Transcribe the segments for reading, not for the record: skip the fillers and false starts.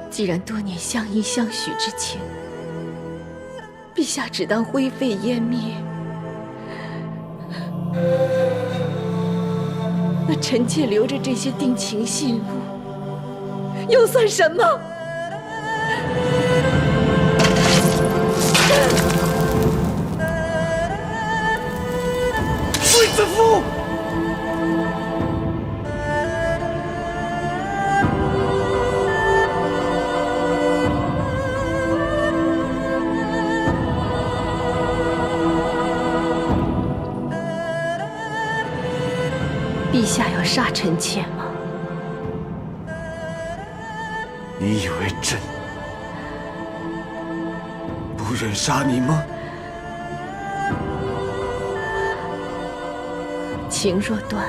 既然多年相依相许之情，陛下只当灰飞烟灭，那臣妾留着这些定情信物，又算什么？贵子夫！陛下要杀臣妾吗？你以为朕不忍杀你吗？情若断，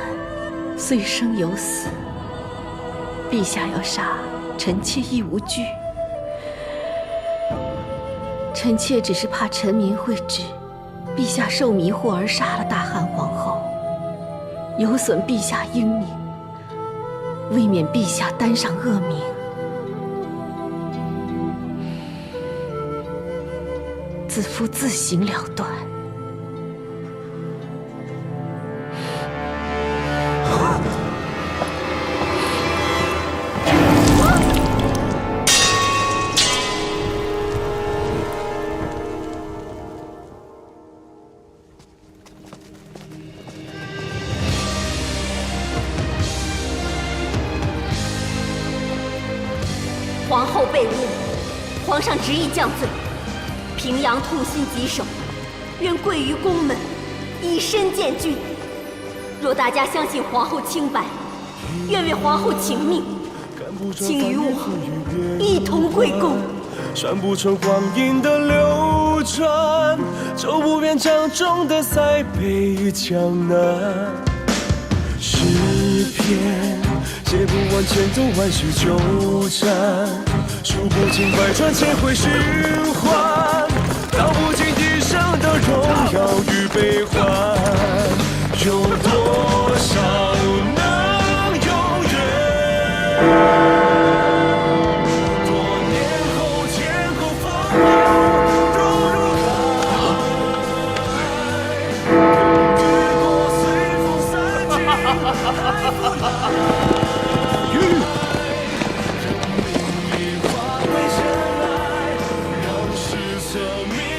遂生有死。陛下要杀臣妾亦无惧，臣妾只是怕臣民会知陛下受迷惑而杀了大汉皇后，有损陛下英名，未免陛下担上恶名。子夫自行了断。皇后被诬，皇上执意降罪，平阳痛心疾首，愿跪于宫门，以身荐君。若大家相信皇后清白，愿为皇后请命，请与我一同归宫。算不穿光阴的流转，走不遍江中的塞北江南。诗篇写不完千头万绪纠缠，数不尽百转千回循环，道不尽一生的荣耀与悲欢。有多少能永远？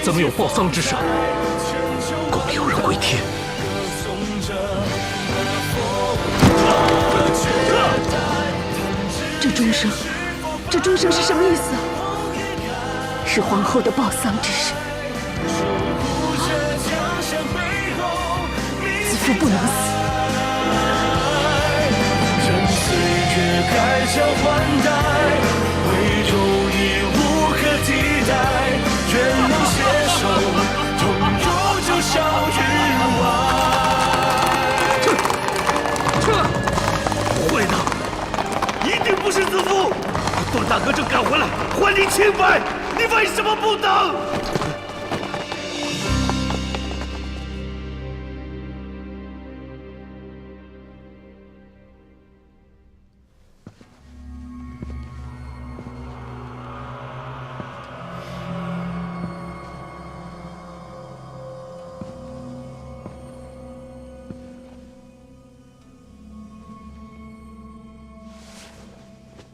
怎么有报丧之声？共有人归天。这钟声是什么意思啊？是皇后的报丧之声。子夫不能死。改朝换代，唯有你无可替代。愿能携手，同入九霄云外。不会的，一定不是子夫！段大哥正赶回来，还你清白，你为什么不等？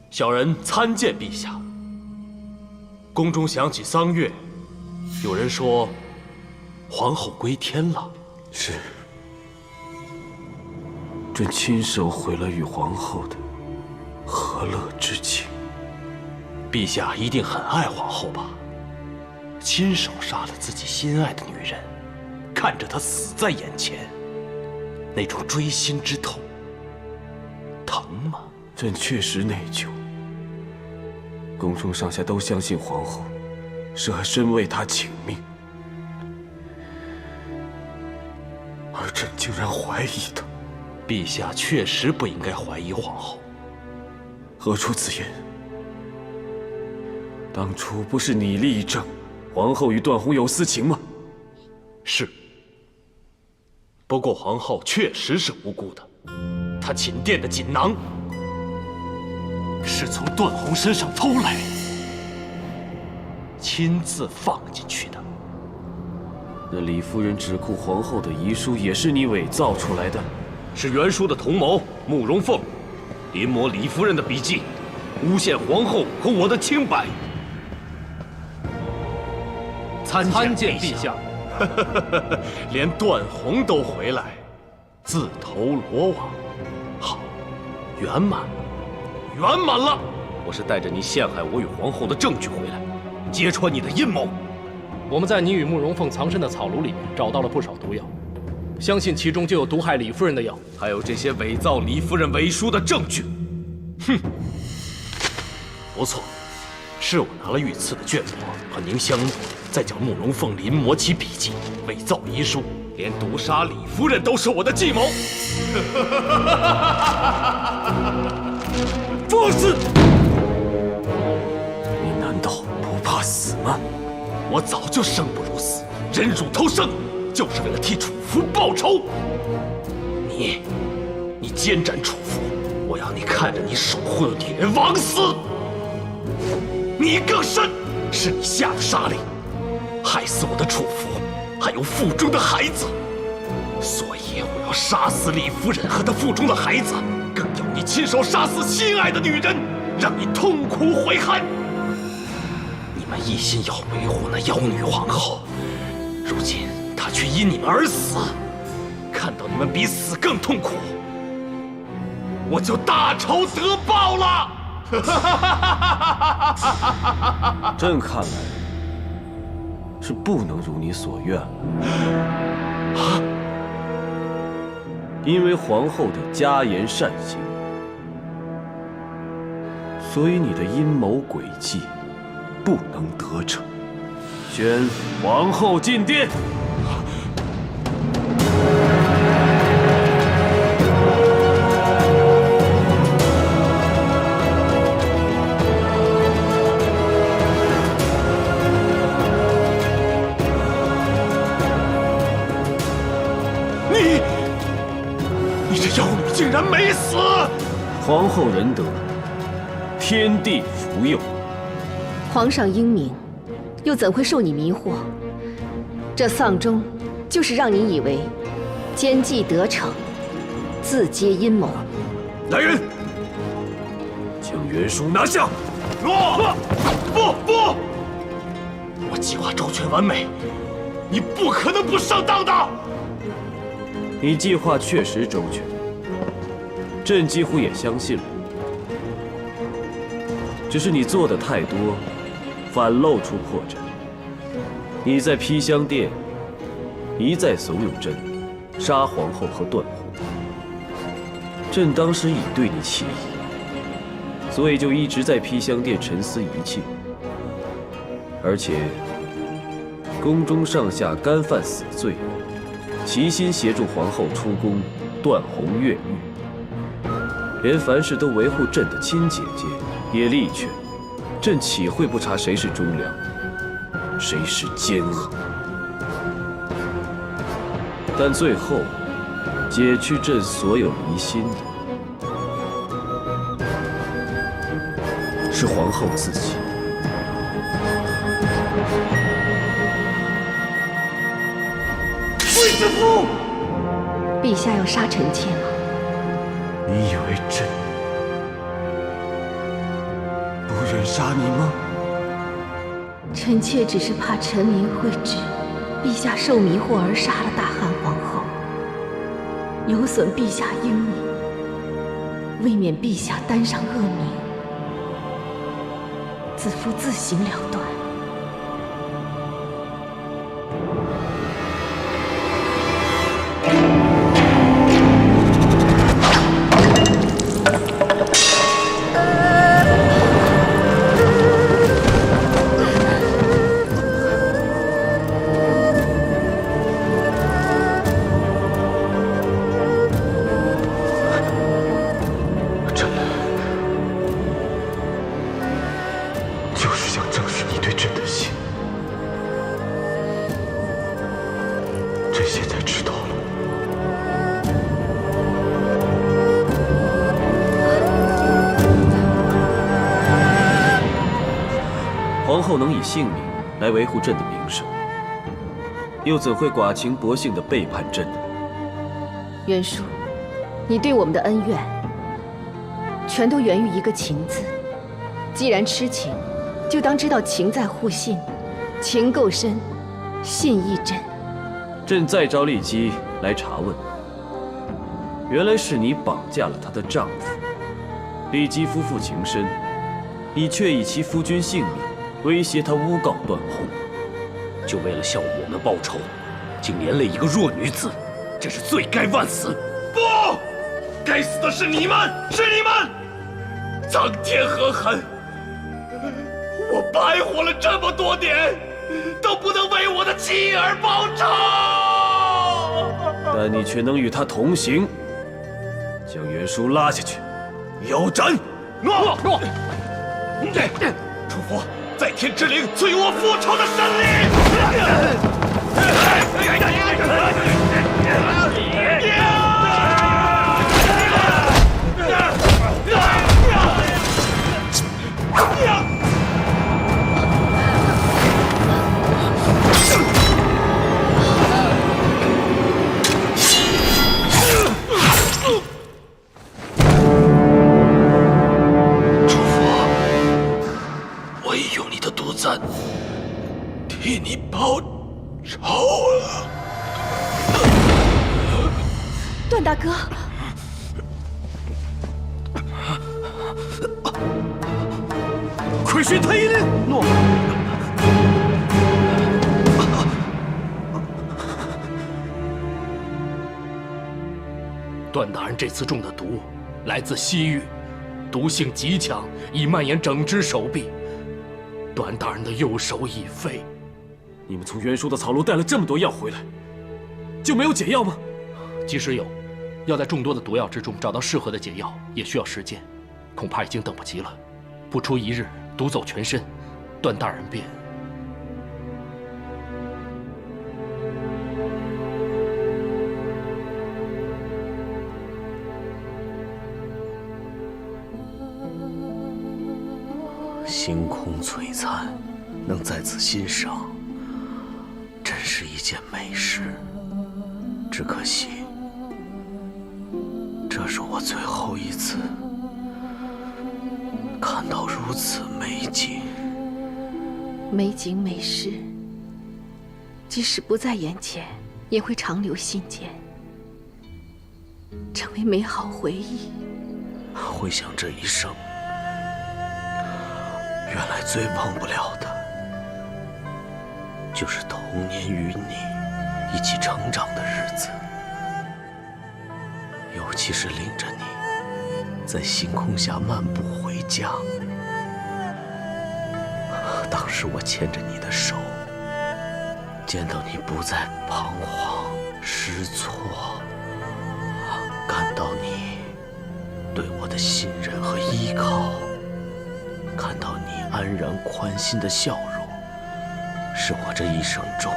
小人参见陛下。宫中响起丧乐，有人说皇后归天了。是，朕亲手毁了与皇后的和乐之情。陛下一定很爱皇后吧？亲手杀了自己心爱的女人，看着她死在眼前，那种锥心之痛，疼吗？朕确实内疚。宫中上下都相信皇后舍身为她请命，而朕竟然怀疑她。陛下确实不应该怀疑皇后。何出此言？当初不是你力证皇后与段宏有私情吗？是。不过皇后确实是无辜的，她寝殿的锦囊是从段宏身上偷来的。亲自放进去的。那李夫人指控皇后的遗书也是你伪造出来的？是袁术的同谋慕容凤临摹李夫人的笔记，诬陷皇后和我的清白。参见陛下。连段宏都回来，自投罗网。好，圆满了，圆满了！我是带着你陷害我与皇后的证据回来，揭穿你的阴谋。我们在你与慕容凤藏身的草庐里面找到了不少毒药，相信其中就有毒害李夫人的药，还有这些伪造李夫人遗书的证据。哼，不错，是我拿了御赐的绢帛和凝香露，再叫慕容凤临摹其笔记，伪造遗书，连毒杀李夫人都是我的计谋。放肆！你难道不怕死吗？我早就生不如死，忍辱偷生，就是为了替楚服报仇。你奸斩楚服，我要你看着你守护的女人枉死。你更甚，是你下的杀令，害死我的楚服，还有腹中的孩子。所以我要杀死李夫人和她腹中的孩子，更要你亲手杀死心爱的女人，让你痛苦悔恨。你们一心要维护那妖女皇后，如今她却因你们而死，看到你们比死更痛苦，我就大仇得报了。朕看来是不能如你所愿了。因为皇后的加言善行，所以你的阴谋诡计不能得逞。宣皇后进殿。你这妖女竟然没死！皇后仁德，天地福佑。皇上英明，又怎会受你迷惑？这丧钟就是让你以为奸计得逞，自揭阴谋。来人，将袁术拿下！不！我计划周全完美，你不可能不上当的。你计划确实周全，朕几乎也相信了。只是你做的太多，反露出破绽。你在披香殿一再怂恿朕杀皇后和段宏，朕当时已对你起疑，所以就一直在披香殿沉思一切。而且宫中上下干犯死罪，齐心协助皇后出宫，断宏越狱，连凡事都维护朕的亲姐姐也力劝，朕岂会不查谁是忠良，谁是奸恶？但最后解去朕所有疑心的，是皇后自己。卫子夫，陛下要杀臣妾吗？你以为朕不忍杀你吗？臣妾只是怕臣民会指陛下受迷惑而杀了大汉皇后，有损陛下英名，未免陛下担上恶名，子夫自行了断。就是想证实你对皇后能以性命来维护朕的名声，又怎会寡情薄幸地背叛朕呢？袁叔，你对我们的恩怨，全都源于一个情字。既然痴情，就当知道情在互信，情够深，信亦真。朕再召丽姬来查问，原来是你绑架了她的丈夫。丽姬夫妇情深，你却以其夫君性命威胁他诬告段宏，就为了向我们报仇，竟连累一个弱女子，真是罪该万死！不，该死的是你们，是你们！苍天何痕！我白活了这么多年，都不能为我的妻儿报仇。但你却能与他同行，将袁术拉下去，腰斩！主佛，在天之灵赐予我复仇的神力！替你报仇了，段大哥。快宣太医令！诺。段大人这次中的毒来自西域，毒性极强，已蔓延整只手臂。段大人的右手已废。你们从袁术的草庐带了这么多药回来，就没有解药吗？即使有，要在众多的毒药之中找到适合的解药，也需要时间，恐怕已经等不及了。不出一日，毒走全身，段大人便……星空璀璨，能在此欣赏，真是一件美事。只可惜，这是我最后一次看到如此美景。美景美事，即使不在眼前，也会长留心间，成为美好回忆。回想这一生，原来最忘不了的，就是童年与你一起成长的日子，尤其是领着你在星空下漫步回家。当时我牵着你的手，见到你不再彷徨失措，感到你对我的信任和依靠，看到你安然宽心的笑容，是我这一生中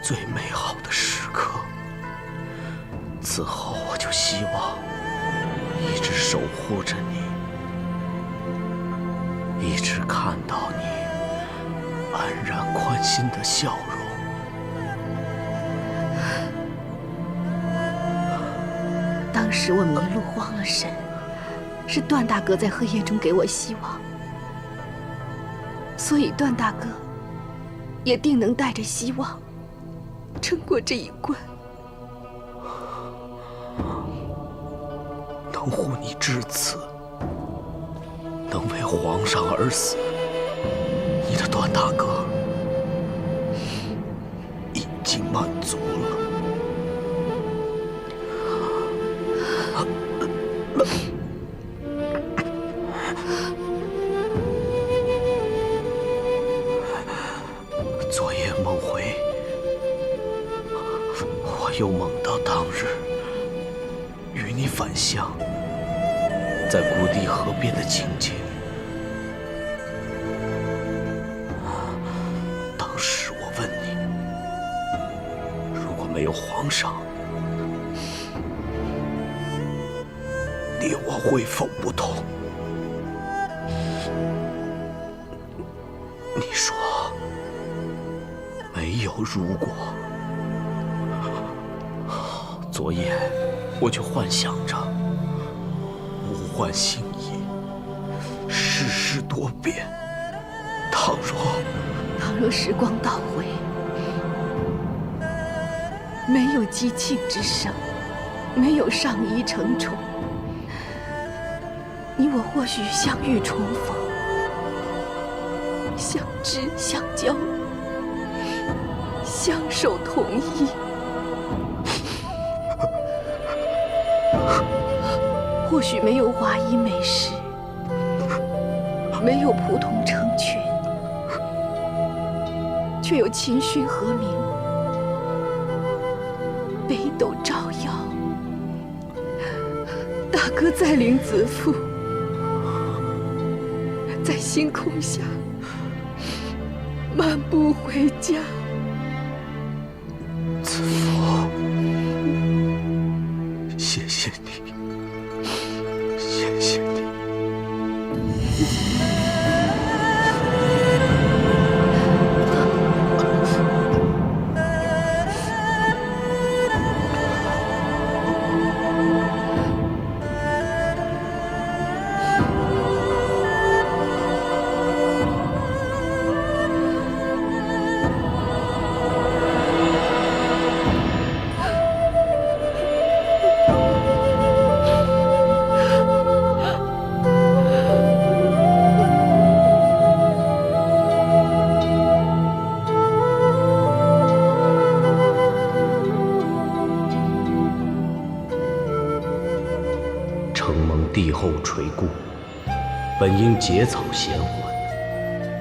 最美好的时刻。此后我就希望一直守护着你，一直看到你安然宽心的笑容。当时我迷路慌了神，是段大哥在黑夜中给我希望，所以段大哥也定能带着希望撑过这一关。能护你至此，能为皇上而死，你的段大哥已经满足了。昨夜梦回，我又梦到当日与你返乡，在谷地河边的情景。当时我问你，如果没有皇上，你我会否不同？你说没有如果。昨夜我就幻想着物换星移，世事多变。倘若时光倒回，没有激庆之声，没有上衣成宠，你我或许相遇重逢，相知相交，相守同衣。或许没有华衣美食，没有仆童成群，却有琴讯和鸣，北斗照耀。大哥再领子父，在星空下漫步回家。子父，谢谢你，谢谢你。承蒙帝后垂顾，本应结草衔环，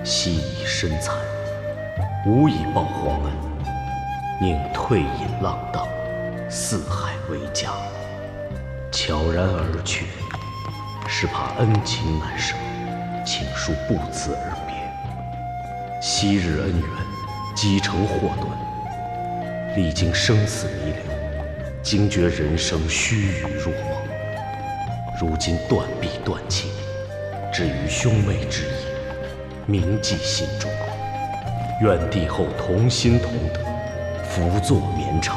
惜以身残，无以报皇恩，宁退隐浪荡，四海为家。悄然而去，是怕恩情难舍，情书不辞而别。昔日恩怨，积成祸端，历经生死弥留，惊觉人生须臾若梦。如今断臂断情，至于兄妹之义，铭记心中。愿帝后同心同德，福作绵长，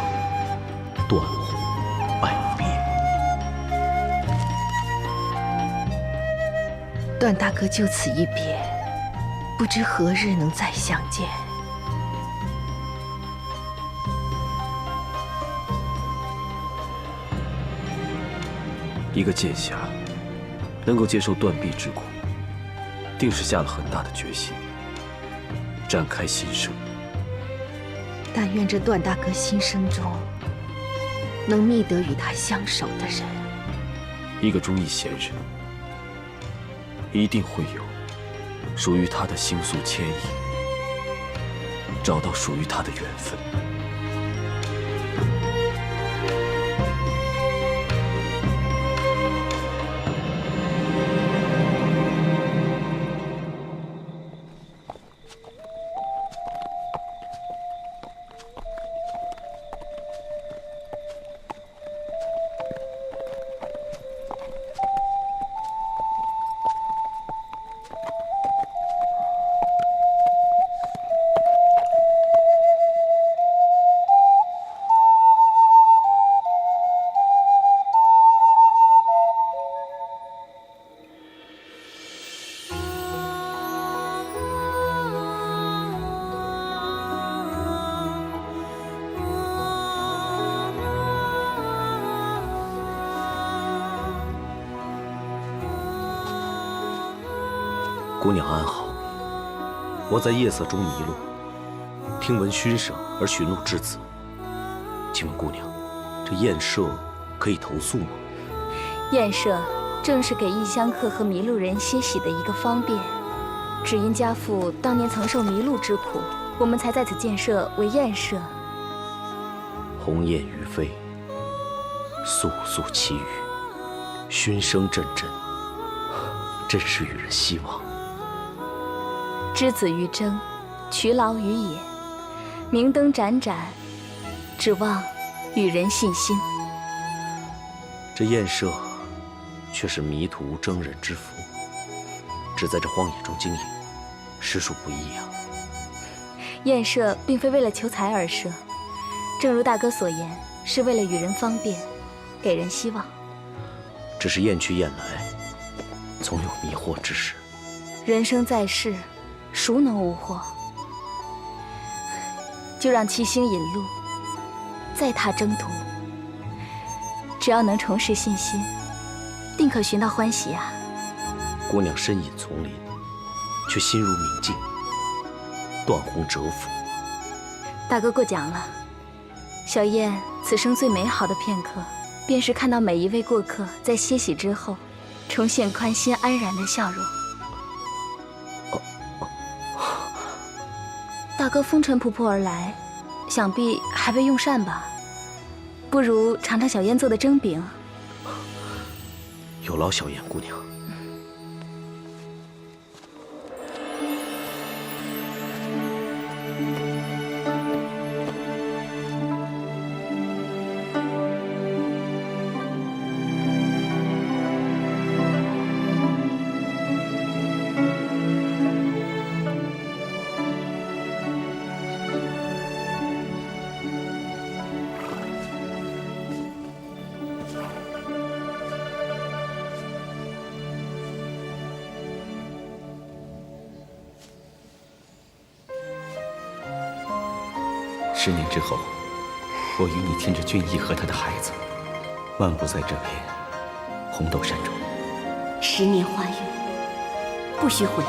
断乎拜别。段大哥就此一别，不知何日能再相见。一个剑侠能够接受断臂之苦，定是下了很大的决心，展开新生。但愿这段大哥心声中，能觅得与他相守的人。一个忠义贤人，一定会有属于他的星宿牵引，找到属于他的缘分。姑娘安好。我在夜色中迷路，听闻嘘声而寻路至此。请问姑娘，这宴社可以投宿吗？宴社正是给异乡客和迷路人歇息的一个方便。只因家父当年曾受迷路之苦，我们才在此建设为宴社。鸿雁于飞，簌簌其语，熏声阵阵，真是与人希望。之子于征，劬劳于野，明灯盏盏，指望与人信心。这宴社却是迷途征人之福，只在这荒野中经营，实属不易啊。宴社并非为了求财而设，正如大哥所言，是为了与人方便，给人希望。只是宴去宴来，总有迷惑之时。人生在世，孰能无惑？就让七星引路，再踏征途。只要能重拾信心，定可寻到欢喜啊！姑娘身隐丛林，却心如明镜，断鸿蛰伏。大哥过奖了。小燕此生最美好的片刻，便是看到每一位过客在歇息之后，重现宽心安然的笑容。大哥风尘仆仆而来，想必还未用膳吧？不如尝尝小燕做的蒸饼。有劳小燕姑娘。10年之后，我与你牵着俊逸和他的孩子，漫步在这片红豆山中。10年花月，不许悔意。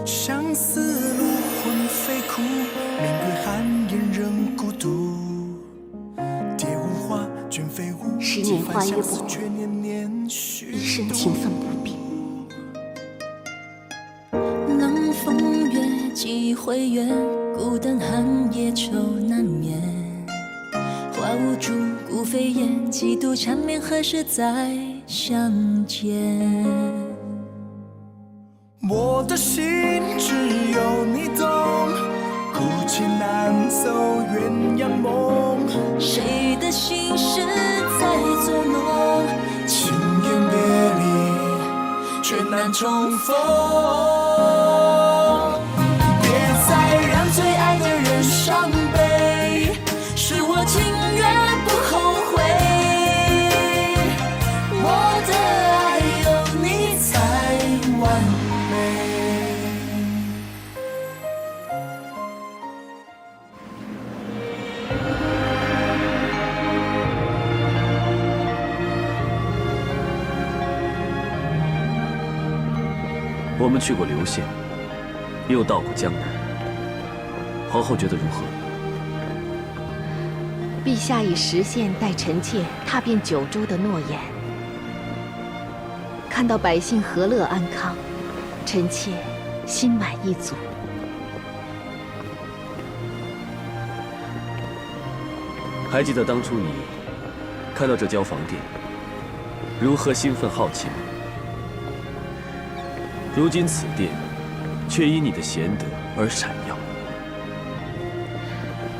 相思路魂飞哭，明月寒烟仍孤独。蝶无花，卷飞舞，10年花月过后，却年年虚一生情分不变。冷风月，几回圆，孤灯寒夜愁难眠。花无主，孤飞燕，几度缠绵，何时再相见？我的心只有你懂，哭泣难走鸳鸯梦。谁的心事在作弄？情缘别离，却难重逢。别再让最爱的人伤悲，是我情愿不后悔。我的爱有你才完美。我们去过流县，又到过江南，皇后觉得如何？陛下已实现带臣妾踏遍九州的诺言，看到百姓和乐安康，臣妾心满意足。还记得当初你看到这交房殿，如何兴奋好奇吗？如今此殿却因你的贤德而闪耀。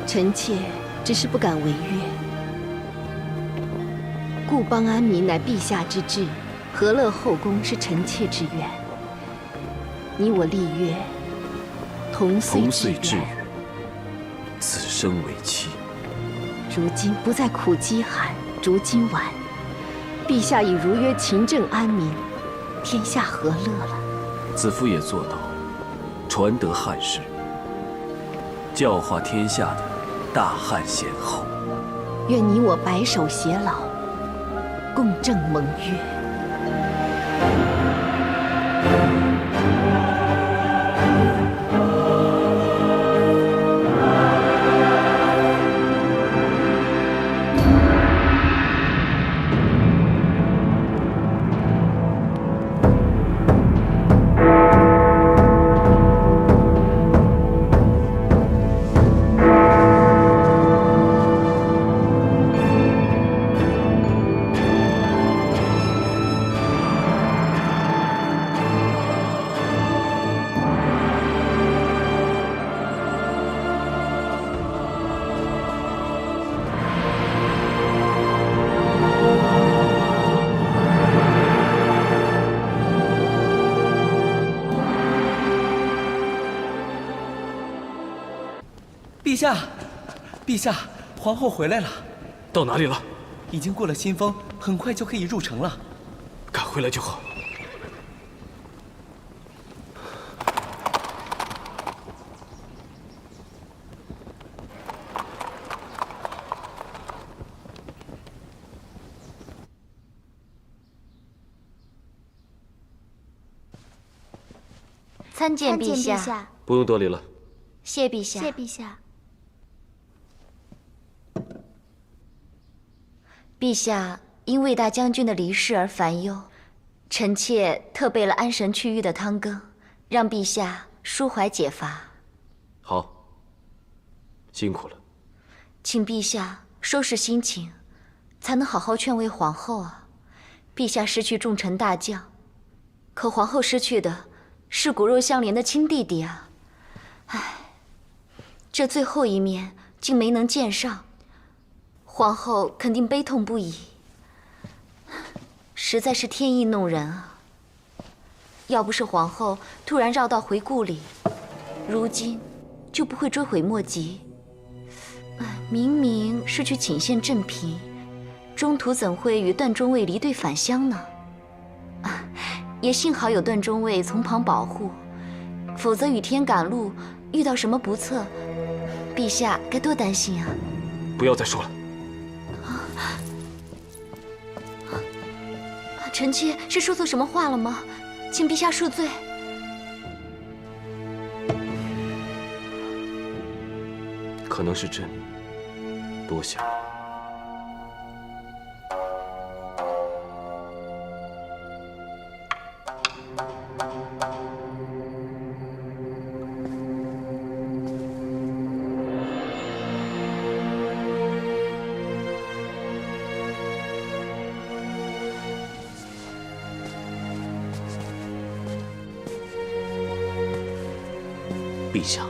臣妾只是不敢违约。故邦安民乃陛下之志，和乐后宫是臣妾之愿。你我立约，同岁至远，此生为妻。如今不再苦饥寒，逐今晚，陛下已如约勤政安民，天下和乐了。子夫也做到，传德汉室，教化天下的大汉贤后。愿你我白首偕老，共正盟约。陛下，陛下，皇后回来了。到哪里了？已经过了新丰，很快就可以入城了。赶回来就好。参见陛下。不用多礼了。谢陛下。谢陛下。陛下因魏大将军的离世而烦忧，臣妾特备了安神祛郁的汤羹，让陛下舒怀解乏。好，辛苦了。请陛下收拾心情，才能好好劝慰皇后啊！陛下失去重臣大将，可皇后失去的是骨肉相连的亲弟弟啊！唉，这最后一面竟没能见上，皇后肯定悲痛不已，实在是天意弄人啊！要不是皇后突然绕道回故里，如今就不会追悔莫及。明明是去请献镇嫔，中途怎会与段中尉离队返乡呢？也幸好有段中尉从旁保护，否则雨天赶路遇到什么不测，陛下该多担心啊！不要再说了。臣妾是说错什么话了吗？请陛下恕罪。可能是朕多想了。陛下，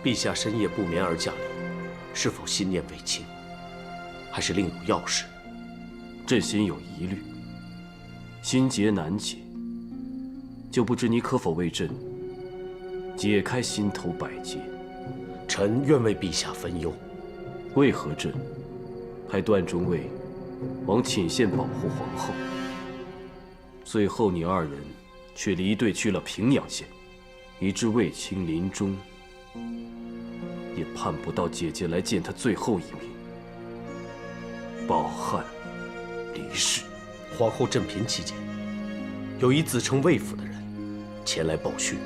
陛下深夜不眠而驾临，是否心念卫青，还是另有要事？朕心有疑虑，心结难解，就不知你可否为朕解开心头百结？臣愿为陛下分忧。为何朕派段中尉往寝县保护皇后，最后你二人却离队去了平阳县，以致卫青临终也盼不到姐姐来见他最后一面。抱憾离世。皇后镇嫔期间，有一自称魏府的人前来报讯，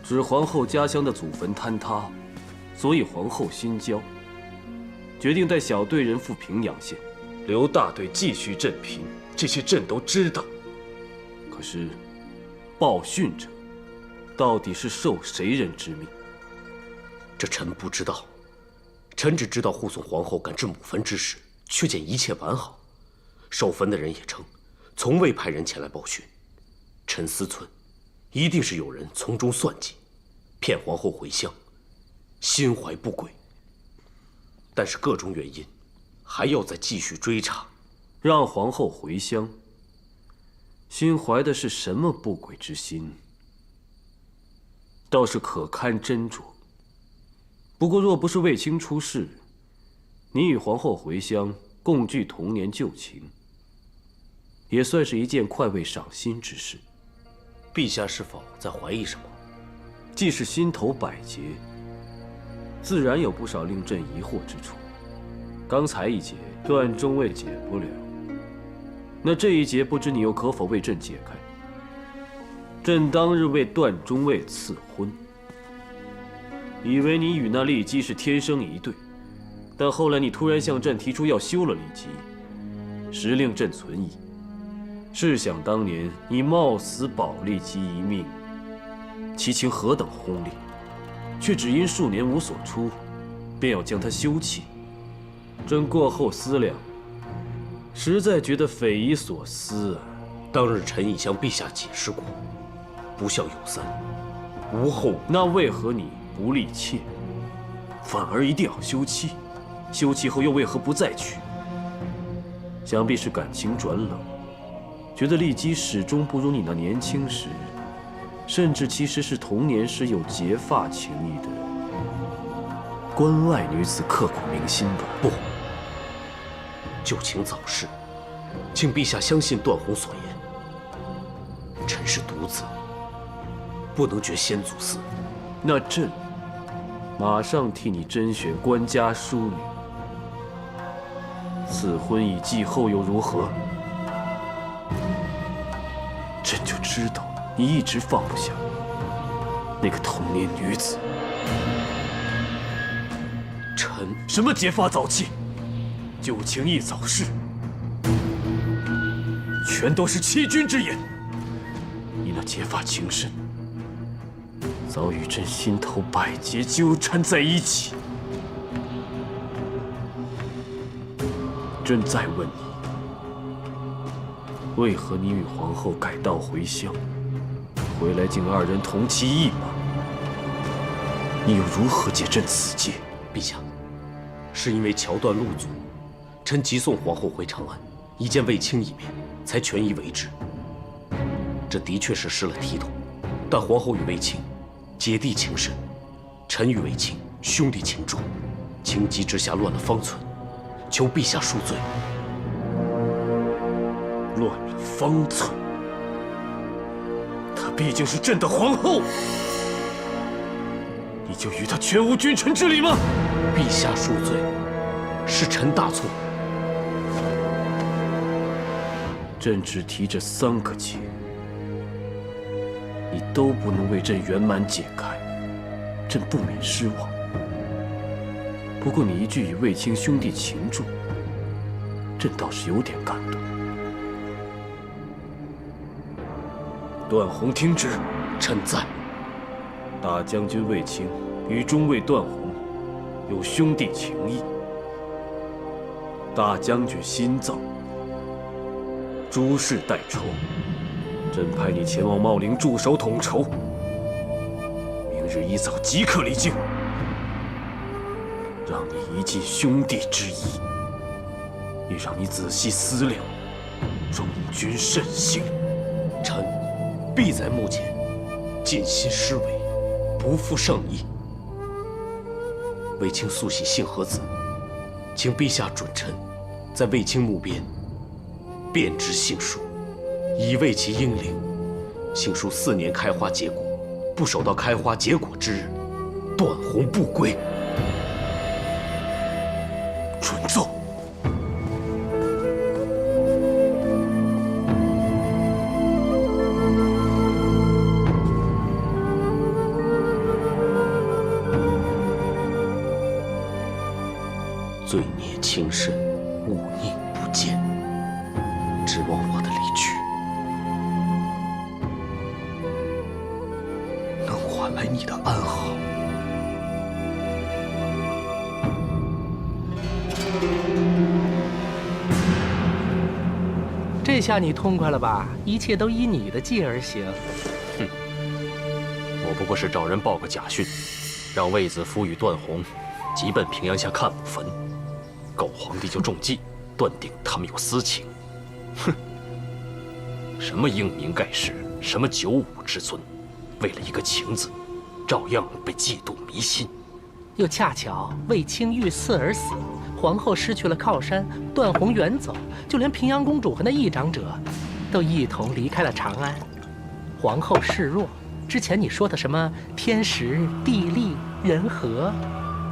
指皇后家乡的祖坟坍塌，所以皇后心焦，决定带小队人赴平阳县，留大队继续镇平。这些朕都知道。可是，报讯者到底是受谁人之命？这臣不知道。臣只知道护送皇后赶至母坟之时，却见一切完好。守坟的人也称，从未派人前来报讯。臣思忖，一定是有人从中算计，骗皇后回乡，心怀不轨。但是各种原因，还要再继续追查。让皇后回乡，心怀的是什么不轨之心？倒是可堪斟酌。不过若不是卫青出事，你与皇后回乡，共聚童年旧情，也算是一件快慰赏心之事。陛下是否在怀疑什么？既是心头百结，自然有不少令朕疑惑之处。刚才一劫，段中尉解不了，那这一劫不知你又可否为朕解开？朕当日为段中尉赐婚，以为你与那骊姬是天生一对，但后来你突然向朕提出要休了骊姬，实令朕存疑。试想当年你冒死保骊姬一命，其情何等轰烈，却只因数年无所出，便要将她休弃。朕过后思量，实在觉得匪夷所思啊！当日臣已向陛下解释过，不孝有三，无后。那为何你不立妾，反而一定要休妻？休妻后又为何不再娶？想必是感情转冷，觉得骊姬始终不如你那年轻时甚至其实是童年时有结发情谊的关外女子刻骨铭心吧？不，就请早逝，请陛下相信段宏所言。臣是独子，不能绝先祖嗣。那朕马上替你甄选官家淑女，赐婚以继后又如何？朕就知道你一直放不下那个童年女子。臣什么结发早弃，旧情义早逝，全都是欺君之言。你那结发情深，早与朕心头百结纠缠在一起。朕再问你，为何你与皇后改道回乡，回来竟二人同骑一马？你又如何解朕此戒？陛下，是因为桥断路阻，臣急送皇后回长安，一见卫青一面，才权宜为之。这的确是失了体统，但皇后与卫青姐弟情深，臣与卫青兄弟情重，情急之下乱了方寸，求陛下恕罪。乱了方寸，她毕竟是朕的皇后，你就与她全无君臣之礼吗？陛下恕罪，是臣大错。朕只提这3个结，你都不能为朕圆满解开，朕不免失望。不过你一句与卫青兄弟情重，朕倒是有点感动。段宏听之，臣在。大将军卫青与中尉段宏有兄弟情谊，大将军心脏，诸事代筹，朕派你前往茂陵驻守统筹，明日一早即刻离京，让你一尽兄弟之义，也让你仔细思量，忠君慎行。臣必在墓前尽心施为，不负圣意。卫青素喜幸和子，请陛下准臣在卫青墓边遍植杏树，以慰其英灵。杏树4年开花结果，不守到开花结果之日，段宏不归。准奏。罪孽轻深，勿宁不见。指望我的离去能换来你的安好。这下你痛快了吧？一切都依你的计而行。哼，我不过是找人报个假讯，让卫子夫与段宏急奔平阳下看母坟，狗皇帝就中计，断定他们有私情。哼，什么英明盖世，什么九五之尊，为了一个情字，照样被嫉妒迷信。又恰巧卫青遇刺而死，皇后失去了靠山，段宏远走，就连平阳公主和那议长者，都一同离开了长安。皇后示弱，之前你说的什么天时地利人和，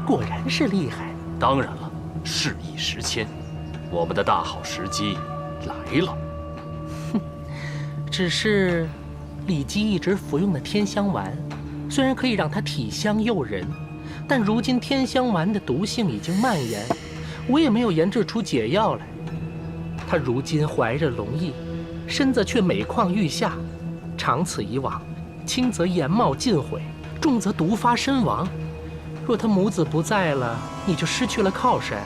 果然是厉害。当然了，事已时迁，我们的大好时机来了。哼，只是李姬一直服用的天香丸，虽然可以让她体香诱人，但如今天香丸的毒性已经蔓延，我也没有研制出解药来。她如今怀着龙翼，身子却每况愈下，长此以往，轻则颜貌尽毁，重则毒发身亡。若她母子不在了，你就失去了靠山，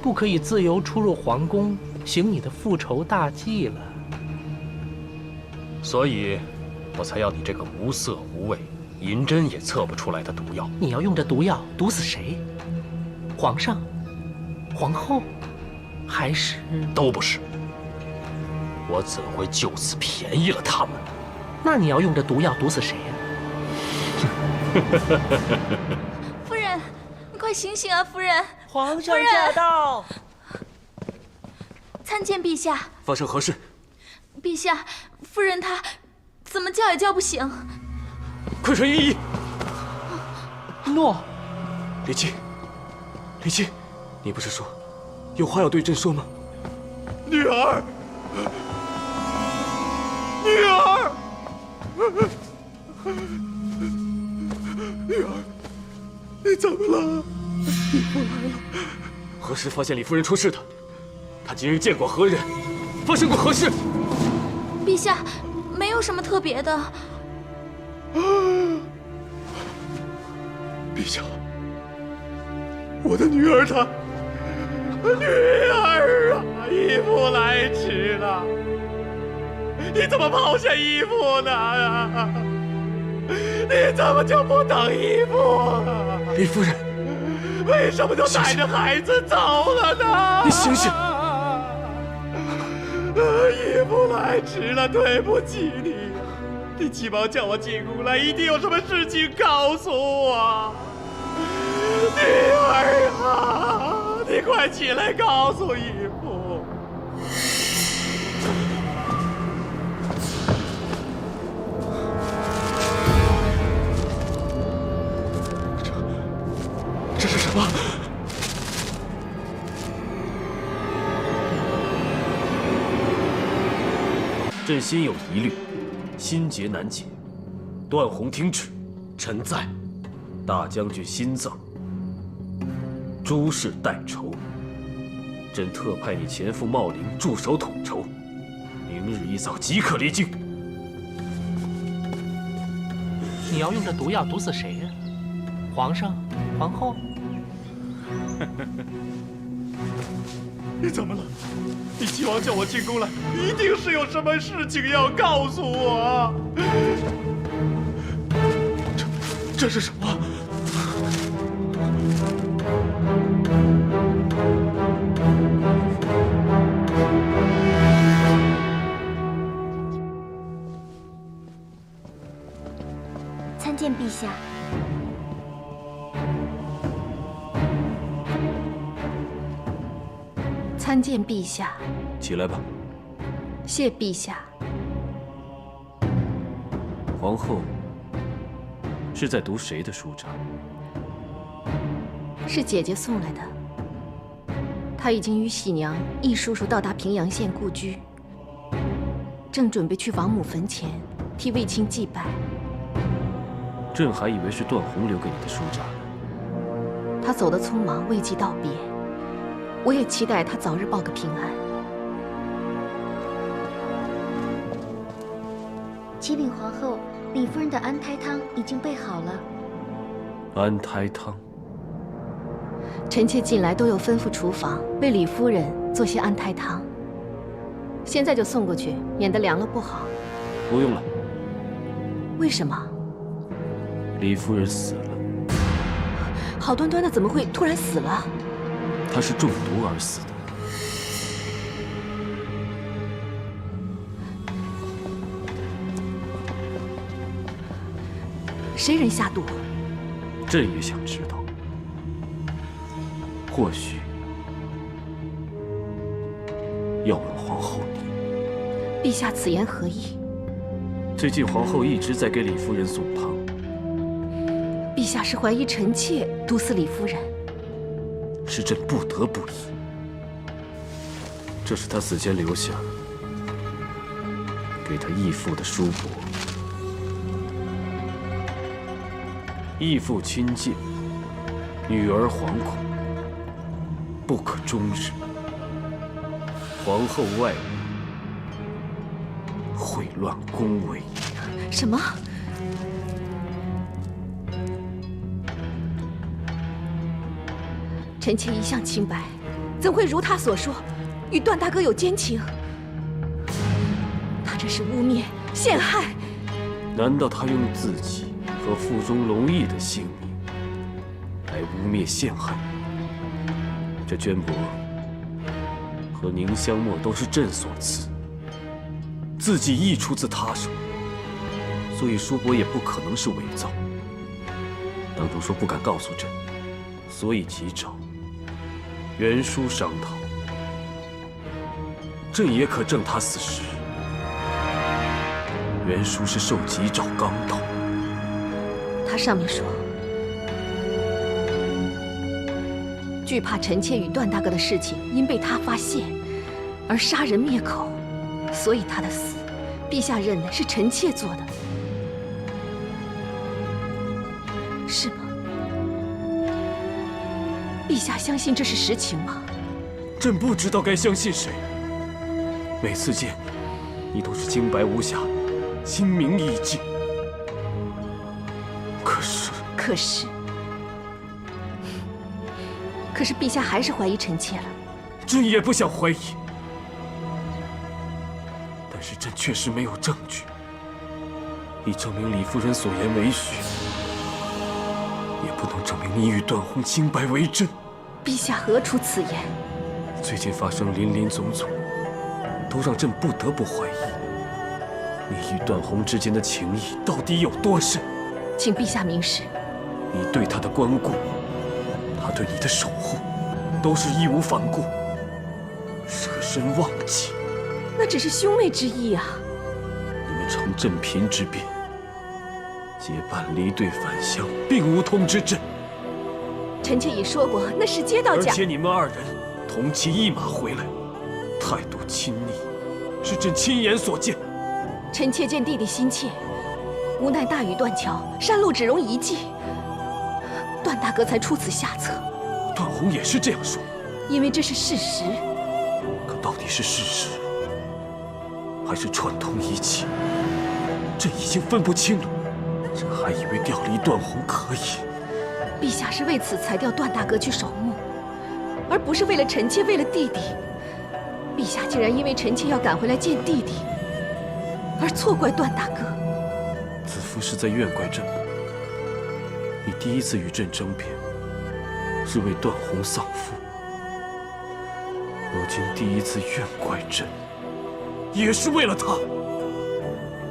不可以自由出入皇宫，行你的复仇大计了。所以，我才要你这个无色无味、银针也测不出来的毒药。你要用这毒药毒死谁？皇上、皇后，还是……都不是。我怎会就此便宜了他们？那你要用这毒药毒死谁呀？夫人，你快醒醒啊！夫人，皇上驾到！参见陛下。发生何事？陛下，夫人她怎么叫也叫不醒。快传御医！诺，李琦，李琦，你不是说有话要对朕说吗？女儿，女儿，女儿，你怎么了？你不来了？何时发现李夫人出事的？她今日见过何人？发生过何事？陛下，没有什么特别的。陛下，我的女儿她，女儿啊，义父来迟了，你怎么抛下义父呢？你怎么就不等义父啊？李夫人，为什么就带着孩子走了呢？你醒醒！义父来迟了，对不起你。你急忙叫我进宫来，一定有什么事情告诉我。女儿啊，你快起来告诉义父。这是什么？朕心有疑虑，心结难解。段宏听旨，臣在。大将军新葬，诸事待筹。朕特派你前赴茂陵驻守统筹，明日一早即可离京。你要用这毒药毒死谁呀？皇上、皇后？你怎么了？你急忙叫我进宫来，一定是有什么事情要告诉我。这是什么？参见陛下。参见陛下。起来吧。谢陛下。皇后是在读谁的书札？是姐姐送来的。她已经与喜娘、易叔叔到达平阳县故居，正准备去王母坟前替卫青祭拜。朕还以为是段宏留给你的书札呢。他走得匆忙，未及道别。我也期待他早日报个平安。启禀皇后，李夫人的安胎汤已经备好了。安胎汤。臣妾近来都有吩咐厨房为李夫人做些安胎汤，现在就送过去，免得凉了不好。不用了。为什么？李夫人死了。好端端的怎么会突然死了？她是中毒而死的。谁人下毒？朕也想知道。或许要问皇后你。陛下此言何意？最近皇后一直在给李夫人送汤。陛下是怀疑臣妾毒死李夫人？是朕不得不疑。这是她死前留下给她义父的书帛。义父亲近，女儿惶恐，不可终日。皇后外侮，毁乱宫闱。什么？臣妾一向清白，怎会如他所说，与段大哥有奸情？他这是污蔑、陷害。难道他用自己和腹中龙翼的性命来污蔑陷害？这绢帛和凝香墨都是朕所赐，自己亦出自他手。所以叔伯也不可能是伪造。当初说不敢告诉朕，所以急找袁叔商讨，朕也可证他死时，袁叔是受急召刚到。他上面说，惧怕臣妾与段大哥的事情因被他发现而杀人灭口，所以他的死，陛下认为是臣妾做的，是吗？陛下相信这是实情吗？朕不知道该相信谁。每次见你，你都是清白无瑕，心明意净。可是陛下还是怀疑臣妾了。朕也不想怀疑，但是朕确实没有证据，以证明李夫人所言为虚，也不能证明你与段宏清白为真。陛下何出此言？最近发生林林总总，都让朕不得不怀疑，你与段宏之间的情谊到底有多深？请陛下明示。你对他的关顾，他对你的守护，都是义无反顾，舍身忘己。那只是兄妹之意啊！你们乘朕嫔之便，结伴离队返乡，并无通知朕。臣妾已说过，那是街道家。而且你们二人同骑一马回来，态度亲昵，是朕亲眼所见。臣妾见弟弟心切，无奈大雨断桥，山路只容一骑，段大哥才出此下策。段宏也是这样说，因为这是事实。可到底是事实，还是串通一气，朕已经分不清了。朕还以为调离段宏可以。陛下是为此才调段大哥去守墓，而不是为了臣妾，为了弟弟。陛下竟然因为臣妾要赶回来见弟弟，而错怪段大哥。子夫是在怨怪朕吗？你第一次与朕争辩，是为段宏丧父，如今第一次怨怪朕，也是为了他。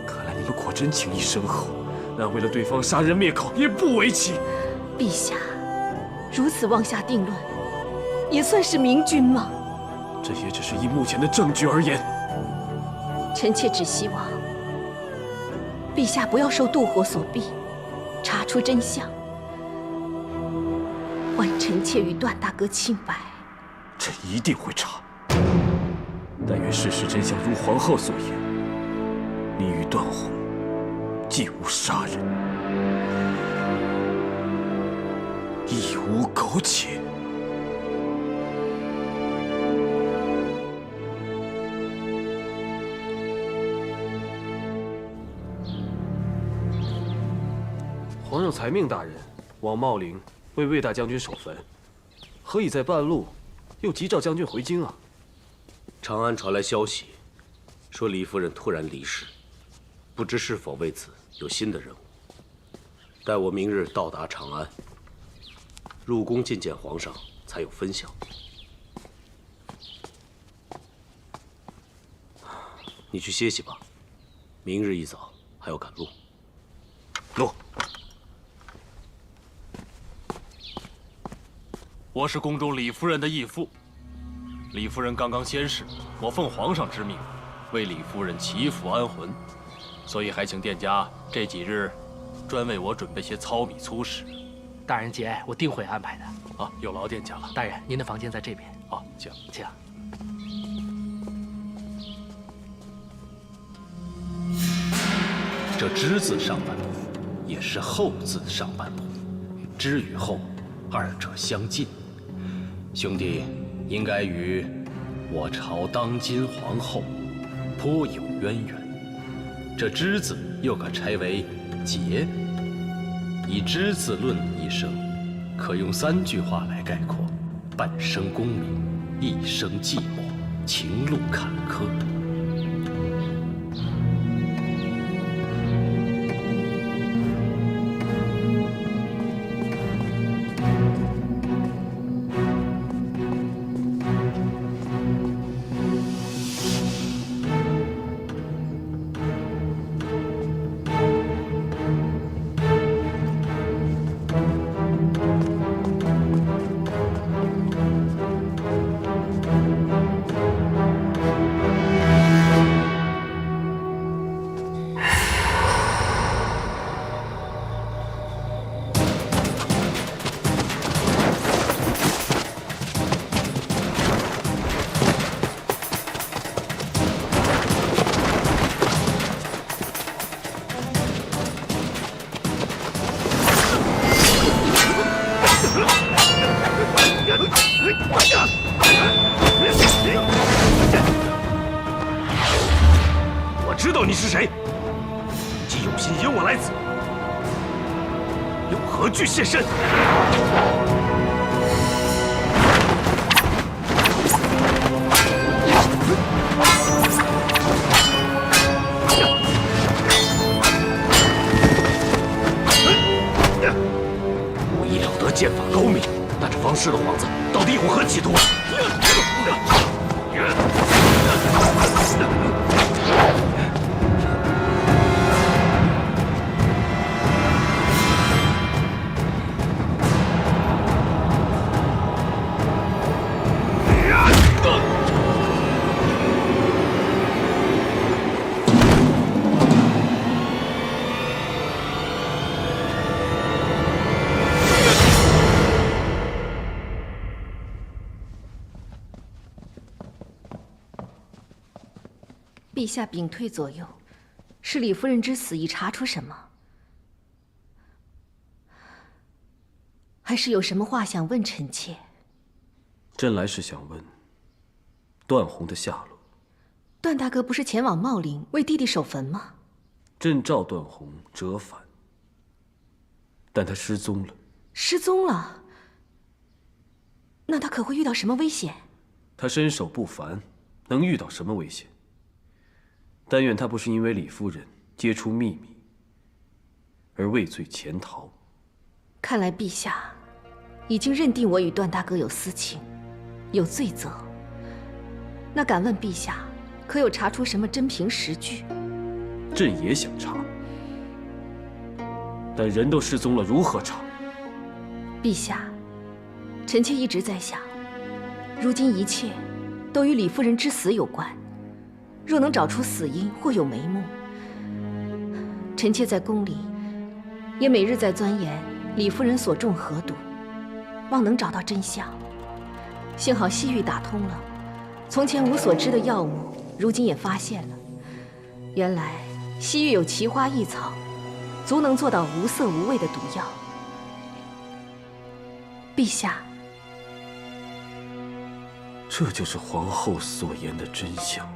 看来你们果真情谊深厚，那为了对方杀人灭口也不为奇。陛下如此妄下定论，也算是明君吗？这也只是依目前的证据而言。臣妾只希望陛下不要受妒火所逼，查出真相，还臣妾与段大哥清白。朕一定会查，但愿事实真相如皇后所言，你与段宏既无杀人，亦无苟且。皇上才命大人往茂陵为魏大将军守坟，何以在半路又急召将军回京啊？长安传来消息，说李夫人突然离世，不知是否为此有新的任务。待我明日到达长安，入宫觐见皇上，才有分晓。你去歇息吧，明日一早还要赶路。诺。我是宫中李夫人的义父。李夫人刚刚仙逝，我奉皇上之命，为李夫人祈福安魂，所以还请店家这几日专为我准备些糙米粗食。大人节哀，我定会安排的。啊，有劳店家了。大人，您的房间在这边。啊，请请。这之字上半部也是后字上半部，之与后二者相近。兄弟应该与我朝当今皇后颇有渊源。这之字又可拆为节，以之字论一生，可用3句话来概括：半生功名，一生寂寞，情路坎坷。知道你是谁？既有心引我来此，又何惧现身？我已了得剑法高明，但这方氏的皇子到底有何企图？陛下屏退左右，是李夫人之死已查出什么？还是有什么话想问臣妾？朕来是想问段宏的下落。段大哥不是前往茂陵为弟弟守坟吗？朕召段宏折返，但他失踪了。失踪了？那他可会遇到什么危险？他身手不凡，能遇到什么危险？但愿他不是因为李夫人揭出秘密而畏罪潜逃。看来陛下已经认定我与段大哥有私情，有罪责。那敢问陛下，可有查出什么真凭实据？朕也想查，但人都失踪了，如何查？陛下，臣妾一直在想，如今一切都与李夫人之死有关。若能找出死因，或有眉目。臣妾在宫里，也每日在钻研李夫人所中何毒，望能找到真相。幸好西域打通了，从前无所知的药物，如今也发现了。原来西域有奇花异草，足能做到无色无味的毒药。陛下，这就是皇后所言的真相。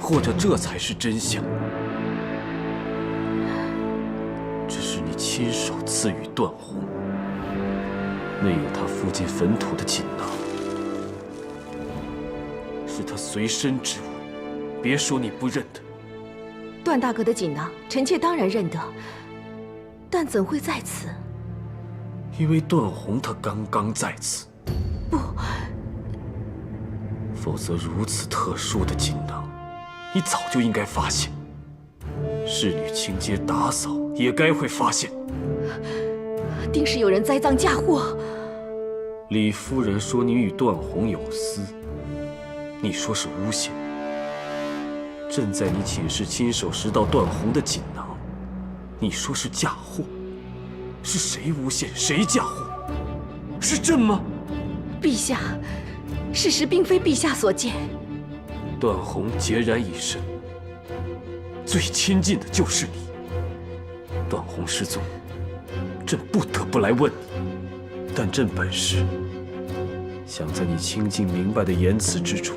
或者这才是真相。这是你亲手赐予段宏，内有他附近坟土的锦囊，是他随身之物，别说你不认得。段大哥的锦囊，臣妾当然认得，但怎会在此？因为段宏他刚刚在此。不，否则如此特殊的锦囊，你早就应该发现。侍女清洁打扫也该会发现。定是有人栽赃嫁祸。李夫人说你与段宏有私，你说是诬陷。朕在你寝室亲手拾到段宏的锦囊，你说是嫁祸。是谁诬陷谁嫁祸？是朕吗？陛下，事实并非陛下所见。段宏孑然一身，最亲近的就是你。段宏失踪，朕不得不来问你。但朕本是想在你清净明白的言辞之中，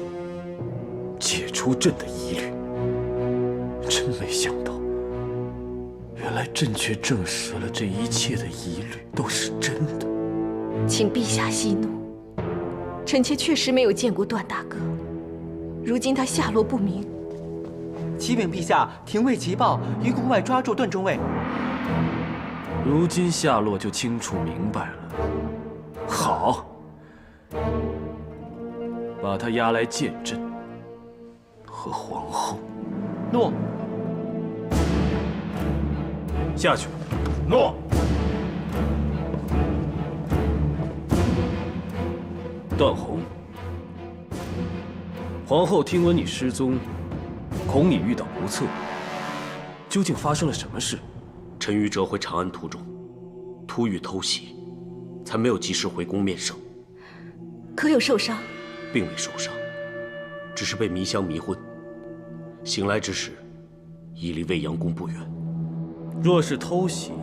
解除朕的疑虑。真没想到，原来朕却证实了这一切的疑虑都是真的。请陛下息怒，臣妾确实没有见过段大哥。如今他下落不明，启禀陛下，廷尉急报，于宫外抓住段中尉。如今下落就清楚明白了。好，把他押来见朕和皇后。诺。下去。诺。段宏，皇后听闻你失踪，恐你遇到不测，究竟发生了什么事？臣于折回长安途中，突遇偷袭，才没有及时回宫面圣。可有受伤？并未受伤，只是被迷香迷昏。醒来之时，已离未央宫不远。若是偷袭，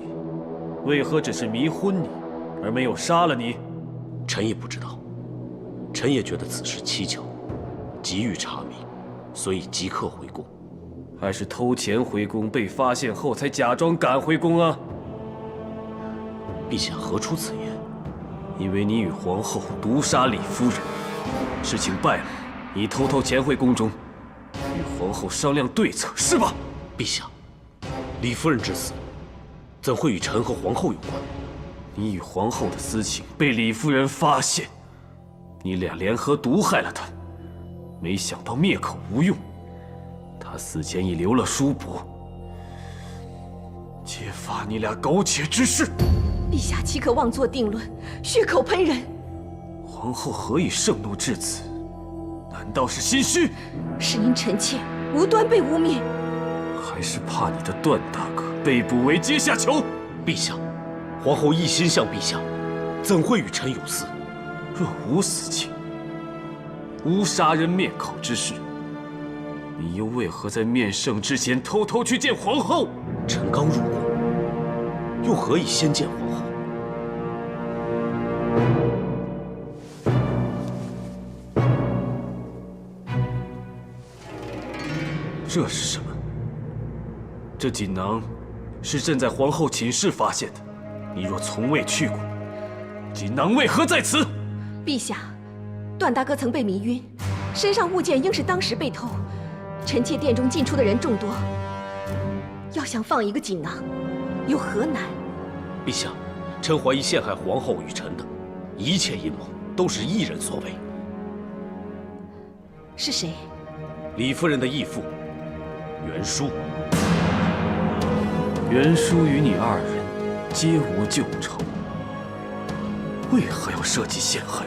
为何只是迷昏你，而没有杀了你？臣也不知道。臣也觉得此事蹊跷，急于查明，所以即刻回宫。还是偷钱回宫，被发现后才假装赶回宫啊？陛下何出此言？因为你与皇后毒杀李夫人，事情败了，你偷偷潜回宫中，与皇后商量对策，是吧？陛下，李夫人之死，怎会与臣和皇后有关？你与皇后的私情被李夫人发现，你俩联合毒害了她，没想到灭口无用。她死前已留了书帛，揭发你俩苟且之事。陛下岂可妄作定论，血口喷人？皇后何以盛怒至此？难道是心虚？是您臣妾无端被污蔑，还是怕你的段大哥被捕为阶下囚？陛下，皇后一心向陛下，怎会与臣有私？若无私情，无杀人灭口之事，你又为何在面圣之前偷偷去见皇后？臣刚入宫，又何以先见皇后？这是什么？这锦囊是朕在皇后寝室发现的。你若从未去过，锦囊为何在此？陛下，段大哥曾被迷晕，身上物件应是当时被偷。臣妾殿中进出的人众多，要想放一个锦囊，有何难？陛下，臣怀疑陷害皇后与臣的一切阴谋都是一人所为。是谁？李夫人的义父袁叔。袁叔与你二人皆无旧仇，为何要设计陷害？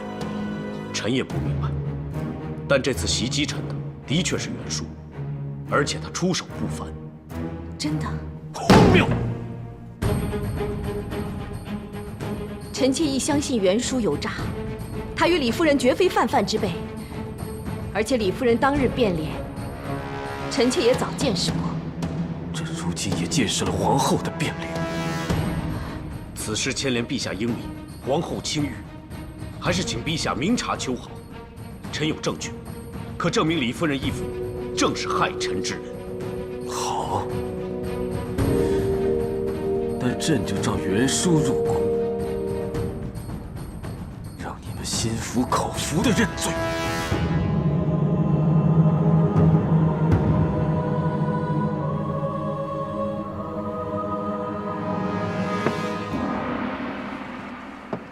臣也不明白。但这次袭击臣的的确是袁叔，而且他出手不凡。真的？荒谬！臣妾亦相信袁叔有诈，他与李夫人绝非泛泛之辈。而且李夫人当日变脸，臣妾也早见识过。朕如今也见识了皇后的变脸。此事牵连陛下英明，皇后清誉，还是请陛下明察秋毫。臣有证据，可证明李夫人义父正是害臣之人。好，那朕就召袁叔入宫，让你们心服口服的认罪。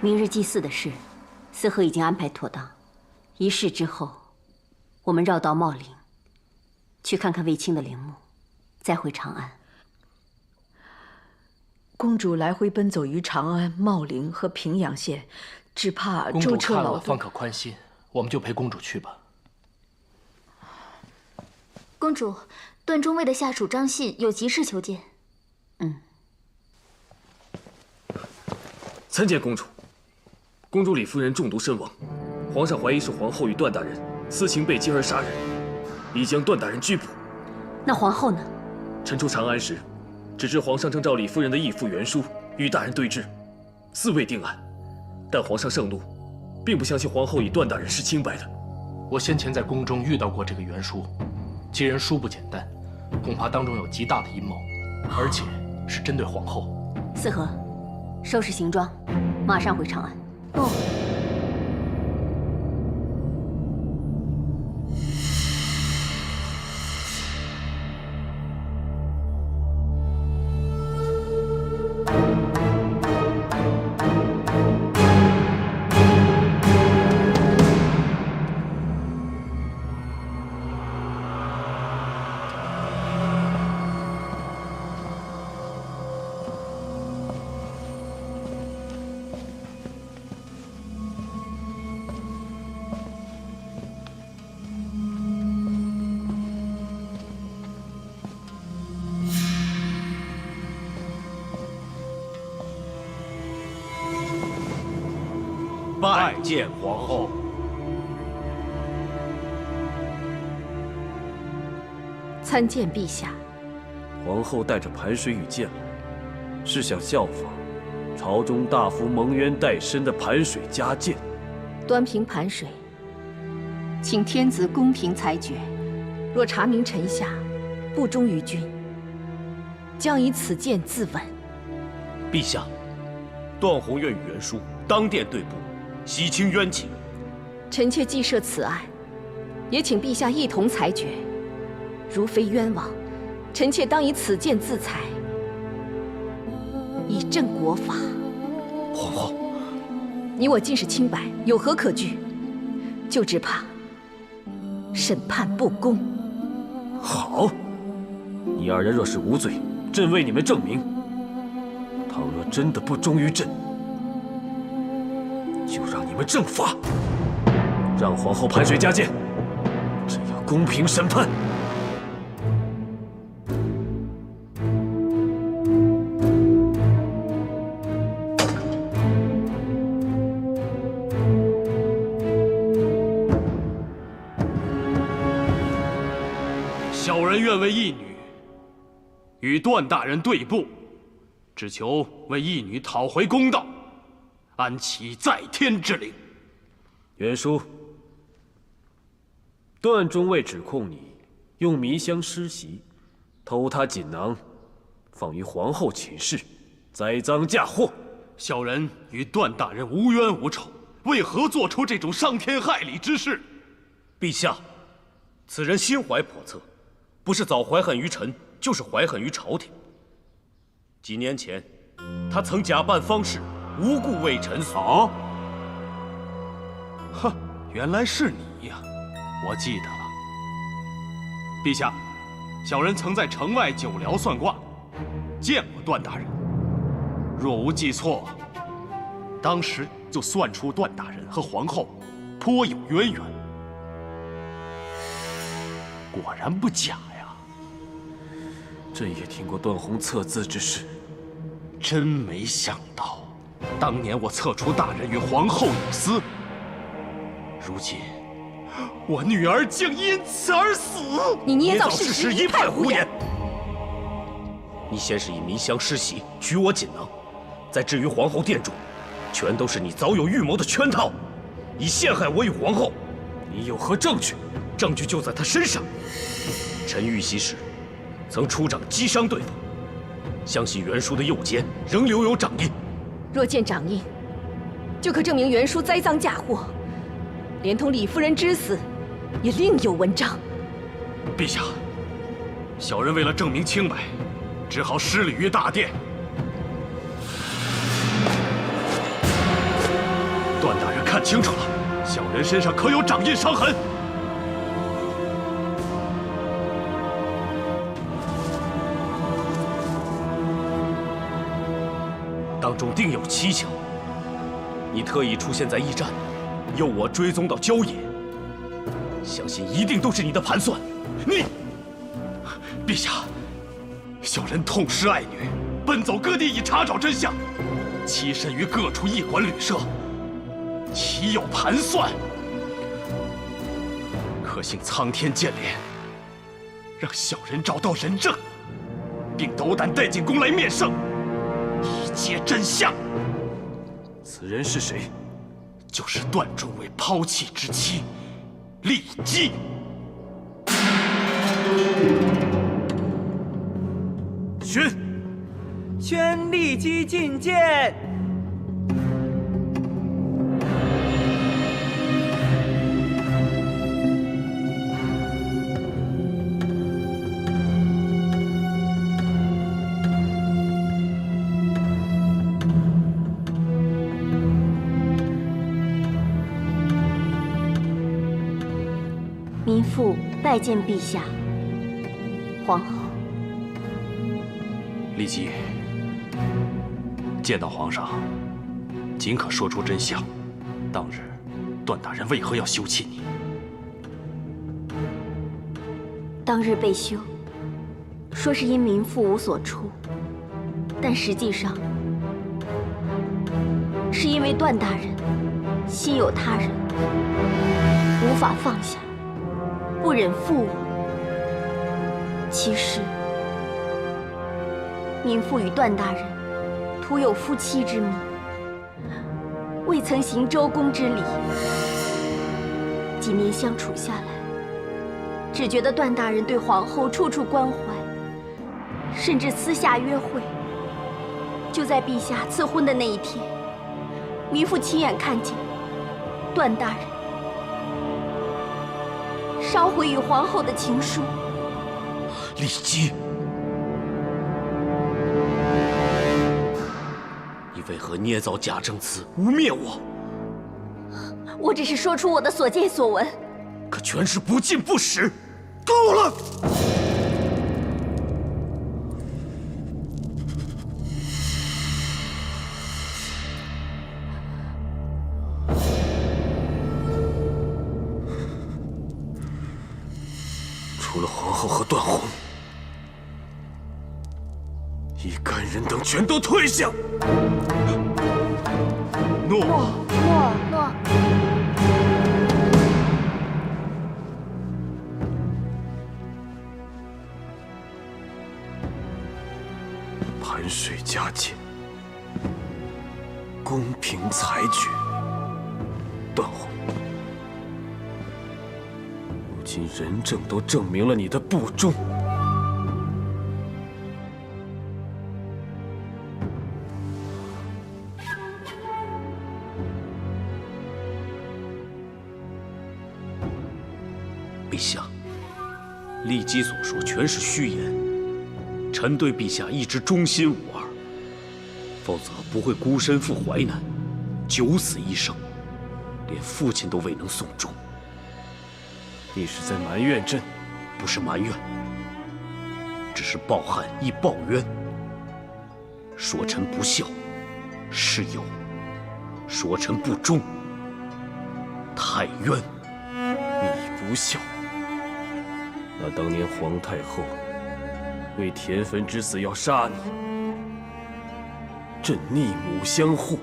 明日祭祀的事，司河已经安排妥当。仪式之后，我们绕道茂陵，去看看卫青的陵墓，再回长安。公主来回奔走于长安、茂陵和平阳县，只怕公主车劳顿。看了方可宽心，我们就陪公主去吧。公主，段中尉的下属张信有急事求见。参见公主。公主李夫人中毒身亡，皇上怀疑是皇后与段大人私情被劫而杀人，已将段大人拘捕。那皇后呢？臣出长安时，只知皇上正召李夫人的义父袁叔与大人对质，似未定案。但皇上盛怒，并不相信皇后与段大人是清白的。我先前在宫中遇到过这个袁叔，其人殊不简单，恐怕当中有极大的阴谋，而且是针对皇后。司河，收拾行装，马上回长安。哦。拜见皇后。参见陛下。皇后带着盘水与剑来，是想效仿朝中大夫蒙冤在身的盘水加剑。端平盘水，请天子公平裁决。若查明臣下不忠于君，将以此剑自刎。陛下，段宏愿与袁术当殿对簿，洗清冤情。臣妾既设此案，也请陛下一同裁决。如非冤枉，臣妾当以此剑自裁，以正国法。皇后，你我尽是清白，有何可惧？就只怕审判不公。好，你二人若是无罪，朕为你们证明。倘若真的不忠于朕，就让你们正法，让皇后盘水加监，朕要公平审判。小人愿为义女，与段大人对簿，只求为义女讨回公道，安其在天之灵。袁术，段中尉指控你用迷香施袭，偷他锦囊，放于皇后寝室，栽赃嫁祸。小人与段大人无冤无仇，为何做出这种伤天害理之事？陛下，此人心怀叵测，不是早怀恨于臣，就是怀恨于朝廷。几年前，他曾假扮方士，无故为臣死。哦，哼，原来是你呀！我记得了。陛下，小人曾在城外酒寮算卦，见过段大人。若无记错，当时就算出段大人和皇后颇有渊源。果然不假呀！朕也听过段宏测字之事，真没想到，当年我测出大人与皇后有私，如今我女儿竟因此而死。你捏造事实，一派胡言！你先是以迷香施袭，取我锦囊，再至于皇后殿主，全都是你早有预谋的圈套，以陷害我与皇后。你有何证据？证据就在他身上。臣遇袭时，曾出掌击伤对方，相信袁术的右肩仍留有掌印。若见掌印，就可证明袁术栽赃嫁祸，连同李夫人之死，也另有文章。陛下，小人为了证明清白，只好失礼于大殿。段大人看清楚了，小人身上可有掌印伤痕。当中定有蹊跷。你特意出现在驿站，诱我追踪到郊野，相信一定都是你的盘算。你，陛下，小人痛失爱女，奔走各地以查找真相，栖身于各处驿馆旅社，岂有盘算？可幸苍天见怜，让小人找到人证，并斗胆带进宫来面圣，一揭真相。此人是谁？就是段中尉抛弃之妻骊姬。宣骊姬觐见。民妇拜见陛下。皇后，骊姬，见到皇上，尽可说出真相。当日，段大人为何要休弃你？当日被休，说是因民妇无所出，但实际上是因为段大人心有他人，无法放下，不忍负我。其实，民妇与段大人徒有夫妻之名，未曾行周公之礼。几年相处下来，只觉得段大人对皇后处处关怀，甚至私下约会。就在陛下赐婚的那一天，糜父亲眼看见段大人烧毁与皇后的情书。李姬，你为何捏造假证词，污蔑我？我只是说出我的所见所闻，可全是不尽不实，够了！除了皇后和段宏，一干人等全都退下！诺。盘水加减，公平裁决。段宏，如今人证都证明了你的不忠。陛下，骊姬所说全是虚言。臣对陛下一直忠心无二，否则不会孤身赴淮南，九死一生，连父亲都未能送终。你是在埋怨朕？不是埋怨，只是报汉亦报冤。说臣不孝，是有；说臣不忠，太冤。你不孝，那当年皇太后为田汾之死要杀你，朕逆母相护，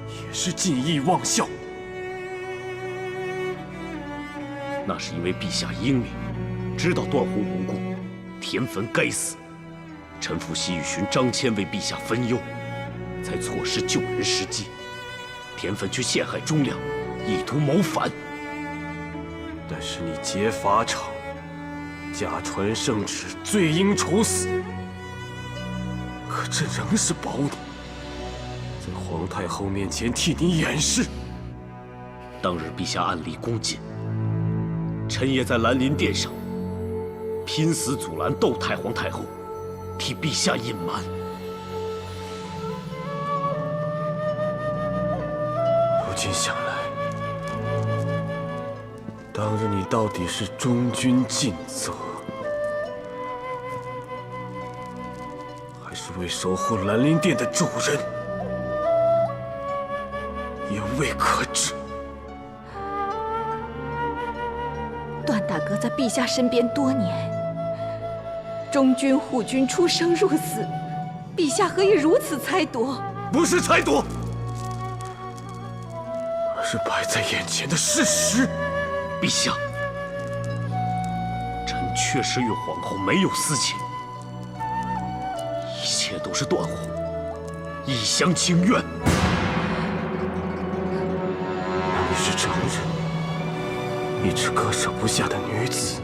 也是尽义忘孝。那是因为陛下英明，知道段宏无辜，田汾该死。臣父西域寻张骞为陛下分忧，才错失救人时机。田汾却陷害忠良，意图谋反。但是你劫法场，假传圣旨，罪应处死。可朕仍是保你，在皇太后面前替你掩饰。当日陛下暗立宫禁，臣也在兰陵殿上拼死阻拦窦太皇太后，替陛下隐瞒。如今想来，当日你到底是忠君尽责，还是为守护兰陵殿的主人，也未可知。段大哥在陛下身边多年，忠君护君，出生入死，陛下何以如此猜度？不是猜度，而是摆在眼前的事实。陛下，臣确实与皇后没有私情，一切都是段宏一厢情愿。你是承认，一直割舍不下的女子，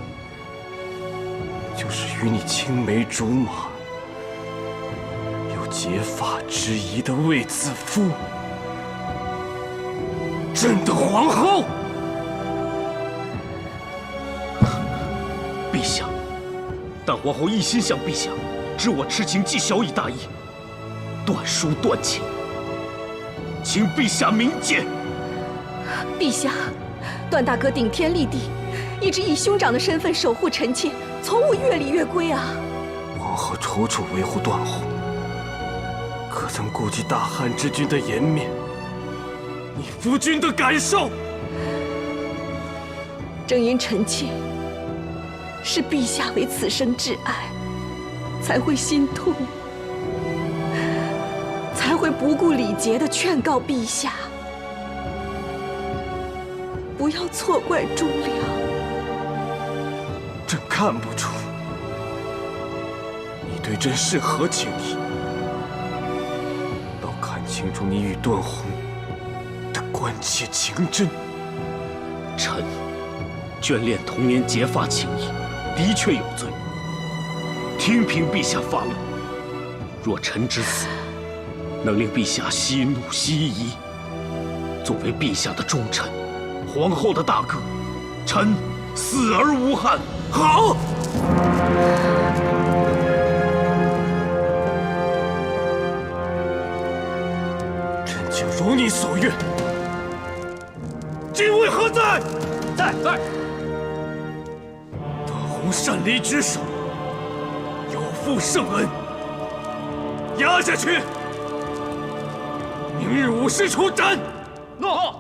就是与你青梅竹马、有结发之谊的卫子夫，朕的皇后。陛下，但皇后一心向陛下，知我痴情既小以大义，断书断情，请陛下明鉴。陛下，段大哥顶天立地，一直以兄长的身份守护臣妾，从无越礼越规啊！皇后处处维护段宏，可曾顾及大汉之君的颜面，你夫君的感受？正因臣妾视陛下为此生挚爱，才会心痛，才会不顾礼节地劝告陛下，不要错怪忠良。朕看不出你对朕是何情意，倒看清楚你与段宏的关切情真。臣眷恋童年结发情谊，的确有罪。听凭陛下发落。若臣之死能令陛下息怒息疑，作为陛下的忠臣，皇后的大哥，臣死而无憾。好。臣就如你所愿。禁卫何在？在。段宏擅离职守，有负圣恩，押下去。明日午时处斩。诺。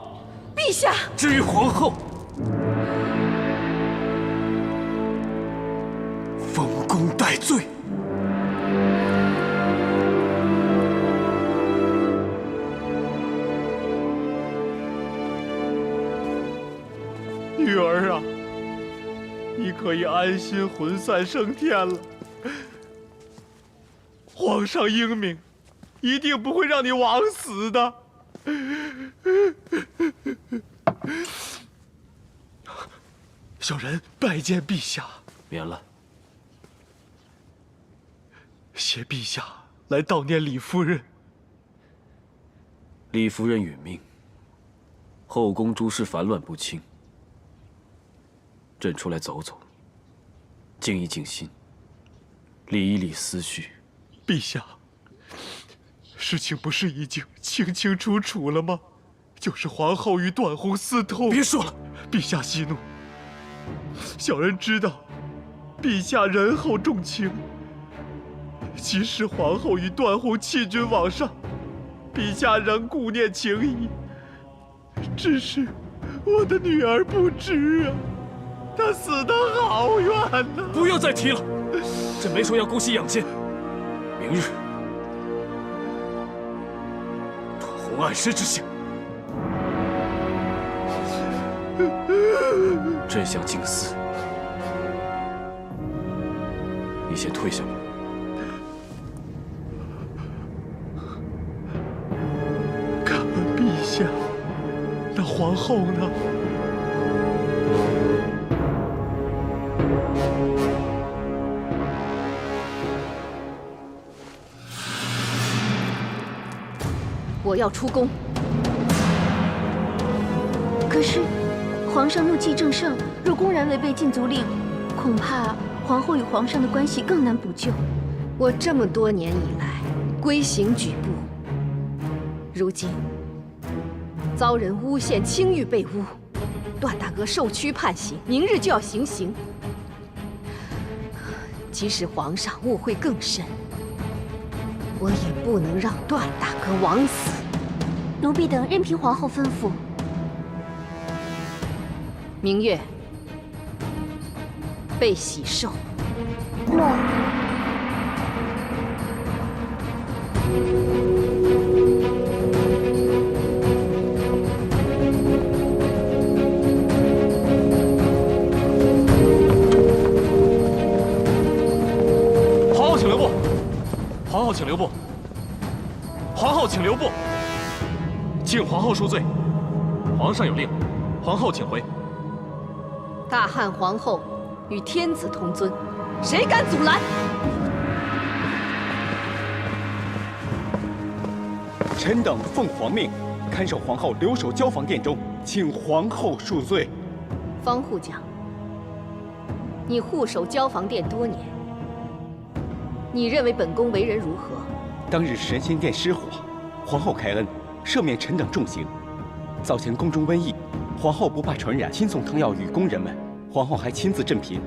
陛下。至于皇后，封功戴罪。女儿啊，你可以安心魂散升天了。皇上英明，一定不会让你枉死的。小人拜见陛下。免了。谢陛下来悼念李夫人。李夫人殒命，后宫诸事烦乱不清。朕出来走走，静一静心，理一理思绪。陛下，事情不是已经清清楚楚了吗？就是皇后与段宏私通。别说了，陛下息怒。小人知道，陛下仁厚重情。即使皇后与段宏弃君罔上，陛下仍顾念情谊。只是我的女儿不知啊。他死得好冤呐！不要再提了，朕没说要姑息养奸。明日，段宏按时执行。朕想静思，你先退下吧。感恩陛下。那皇后呢？我要出宫。可是，皇上怒气正盛，若公然违背禁足令，恐怕皇后与皇上的关系更难补救。我这么多年以来规行矩步，如今遭人诬陷，清誉被诬，段大哥受屈判刑，明日就要行刑。即使皇上误会更深，我也不能让段大哥枉死。奴婢等任凭皇后吩咐。明月，备喜寿。诺。皇后请留步。皇后请留步。皇后请留步。敬皇后恕罪。皇上有令，皇后请回。大汉皇后与天子同尊，谁敢阻拦？臣等奉皇命，看守皇后留守交房殿中，请皇后恕罪。方护将，你护守交房殿多年，你认为本宫为人如何？当日神仙殿失火，皇后开恩，赦免臣等重刑。早前宫中瘟疫，皇后不怕传染，亲送汤药与宫人们。皇后还亲自赈贫，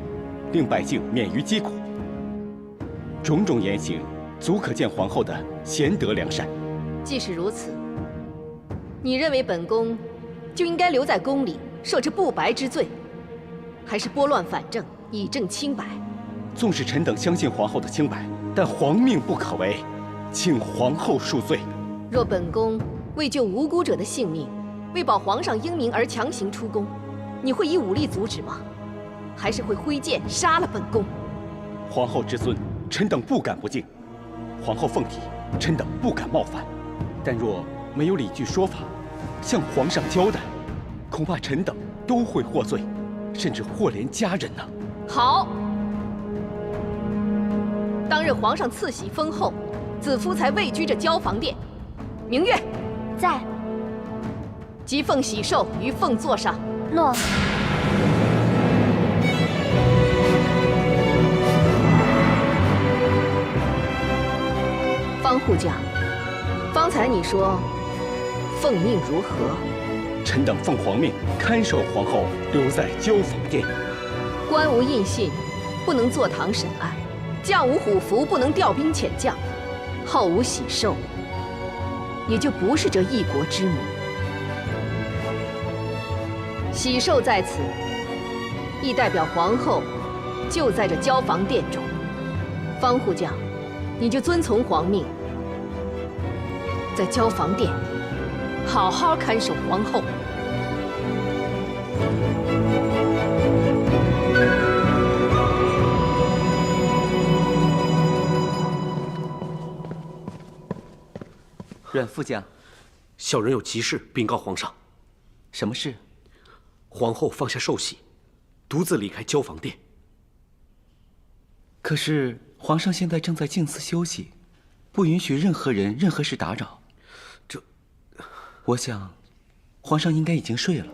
令百姓免于疾苦。种种言行，足可见皇后的贤德良善。既是如此，你认为本宫就应该留在宫里受这不白之罪，还是拨乱反正，以正清白？纵使臣等相信皇后的清白，但皇命不可违，请皇后恕罪。若本宫为救无辜者的性命，为保皇上英明而强行出宫，你会以武力阻止吗？还是会挥剑杀了本宫？皇后之尊，臣等不敢不敬；皇后凤体，臣等不敢冒犯。但若没有理据说法，向皇上交代，恐怕臣等都会获罪，甚至祸连家人呢。好，当日皇上赐喜封后，子夫才位居这交房殿。明月在，即奉喜寿于凤座上。诺。方护将，方才你说奉命如何？臣等奉皇命看守皇后留在交房殿。官无印信，不能坐堂审案；将无虎符，不能调兵遣将；后无喜寿，也就不是这一国之母。喜寿在此，亦代表皇后就在这交房殿中。方护将，你就遵从皇命，在交房殿好好看守皇后。阮副将，小人有急事禀告皇上。什么事？皇后放下寿喜，独自离开交房殿。可是皇上现在正在静思休息，不允许任何人、任何事打扰。我想，皇上应该已经睡了。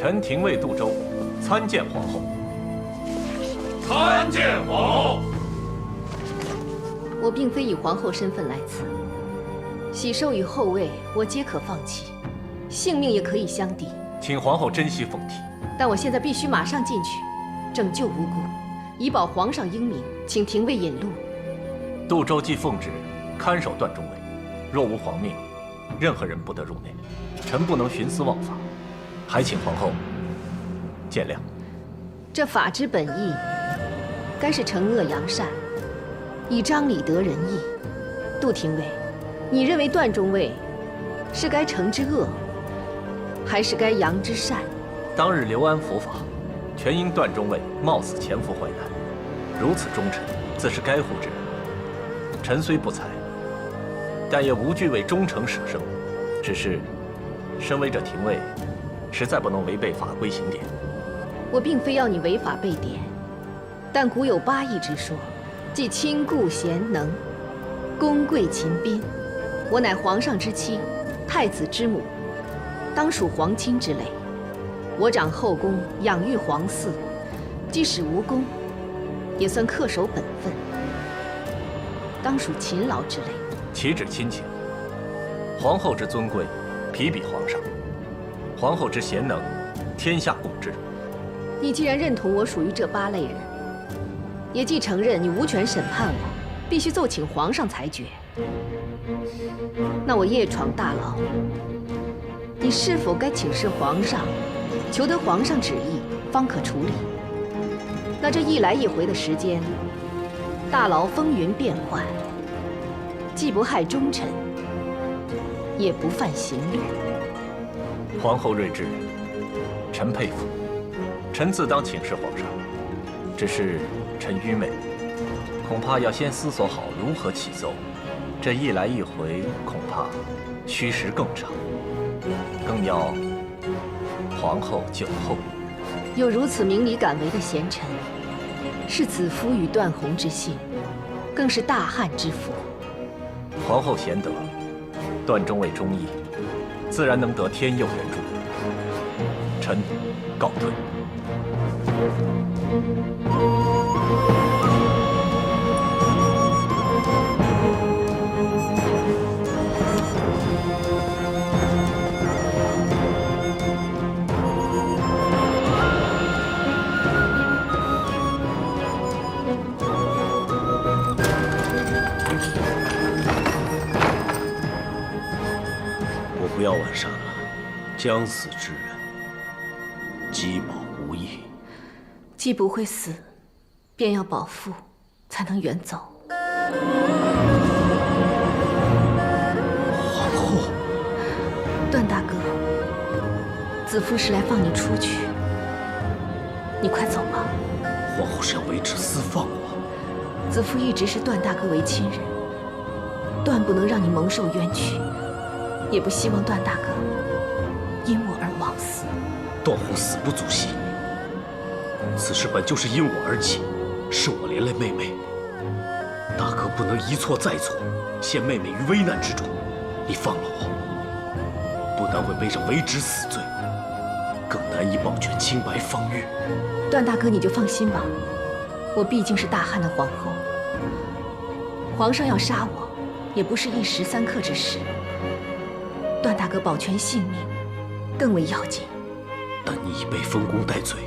臣廷尉杜周参见皇后。参见皇后。我并非以皇后身份来此，喜寿与后位我皆可放弃，性命也可以相抵。请皇后珍惜凤体。但我现在必须马上进去，拯救无辜，以保皇上英明。请廷尉引路。杜周既奉旨看守段中尉，若无皇命，任何人不得入内。臣不能徇私枉法，还请皇后见谅。这法之本意，该是惩恶扬善，以彰理得人意。杜廷尉，你认为段中尉是该惩之恶，还是该扬之善？当日刘安伏法，全因段中尉冒死潜伏淮南，如此忠臣，自是该护之人。臣虽不才，但也无惧为忠诚舍生。只是，身为这廷尉，实在不能违背法规刑典。我并非要你违法背典，但古有八义之说，即亲故贤能，恭贵勤宾。我乃皇上之妻，太子之母，当属皇亲之类。我长后宫，养育皇嗣，即使无功，也算恪守本分，当属勤劳之类。岂止亲情，皇后之尊贵，匹比皇上；皇后之贤能，天下共知。你既然认同我属于这八类人，也即承认你无权审判我，必须奏请皇上裁决。那我夜闯大牢，你是否该请示皇上，求得皇上旨意，方可处理？那这一来一回的时间，大牢风云变幻，既不害忠臣，也不犯刑律。皇后睿智，臣佩服。臣自当请示皇上，只是臣愚昧，恐怕要先思索好如何起奏。这一来一回，恐怕需时更长，更要皇后久候。有如此明理敢为的贤臣，是子夫与段宏之幸，更是大汉之福。皇后贤德，段中尉忠义，自然能得天佑援助。臣告退。我不要晚杀了将死之人，鸡保无益。既不会死，便要保父，才能远走。皇后，段大哥，子父是来放你出去，你快走吧。皇后是要维持私放我？子父一直视段大哥为亲人，断不能让你蒙受冤屈，也不希望段大哥因我而枉死。段宏死不足惜，此事本就是因我而起，是我连累妹妹。大哥不能一错再错，陷妹妹于危难之中。你放了我，不但会背上为之死罪，更难以保全清白芳玉。段大哥，你就放心吧，我毕竟是大汉的皇后，皇上要杀我，也不是一时三刻之事。段大哥保全性命，更为要紧。但你已被封功戴罪，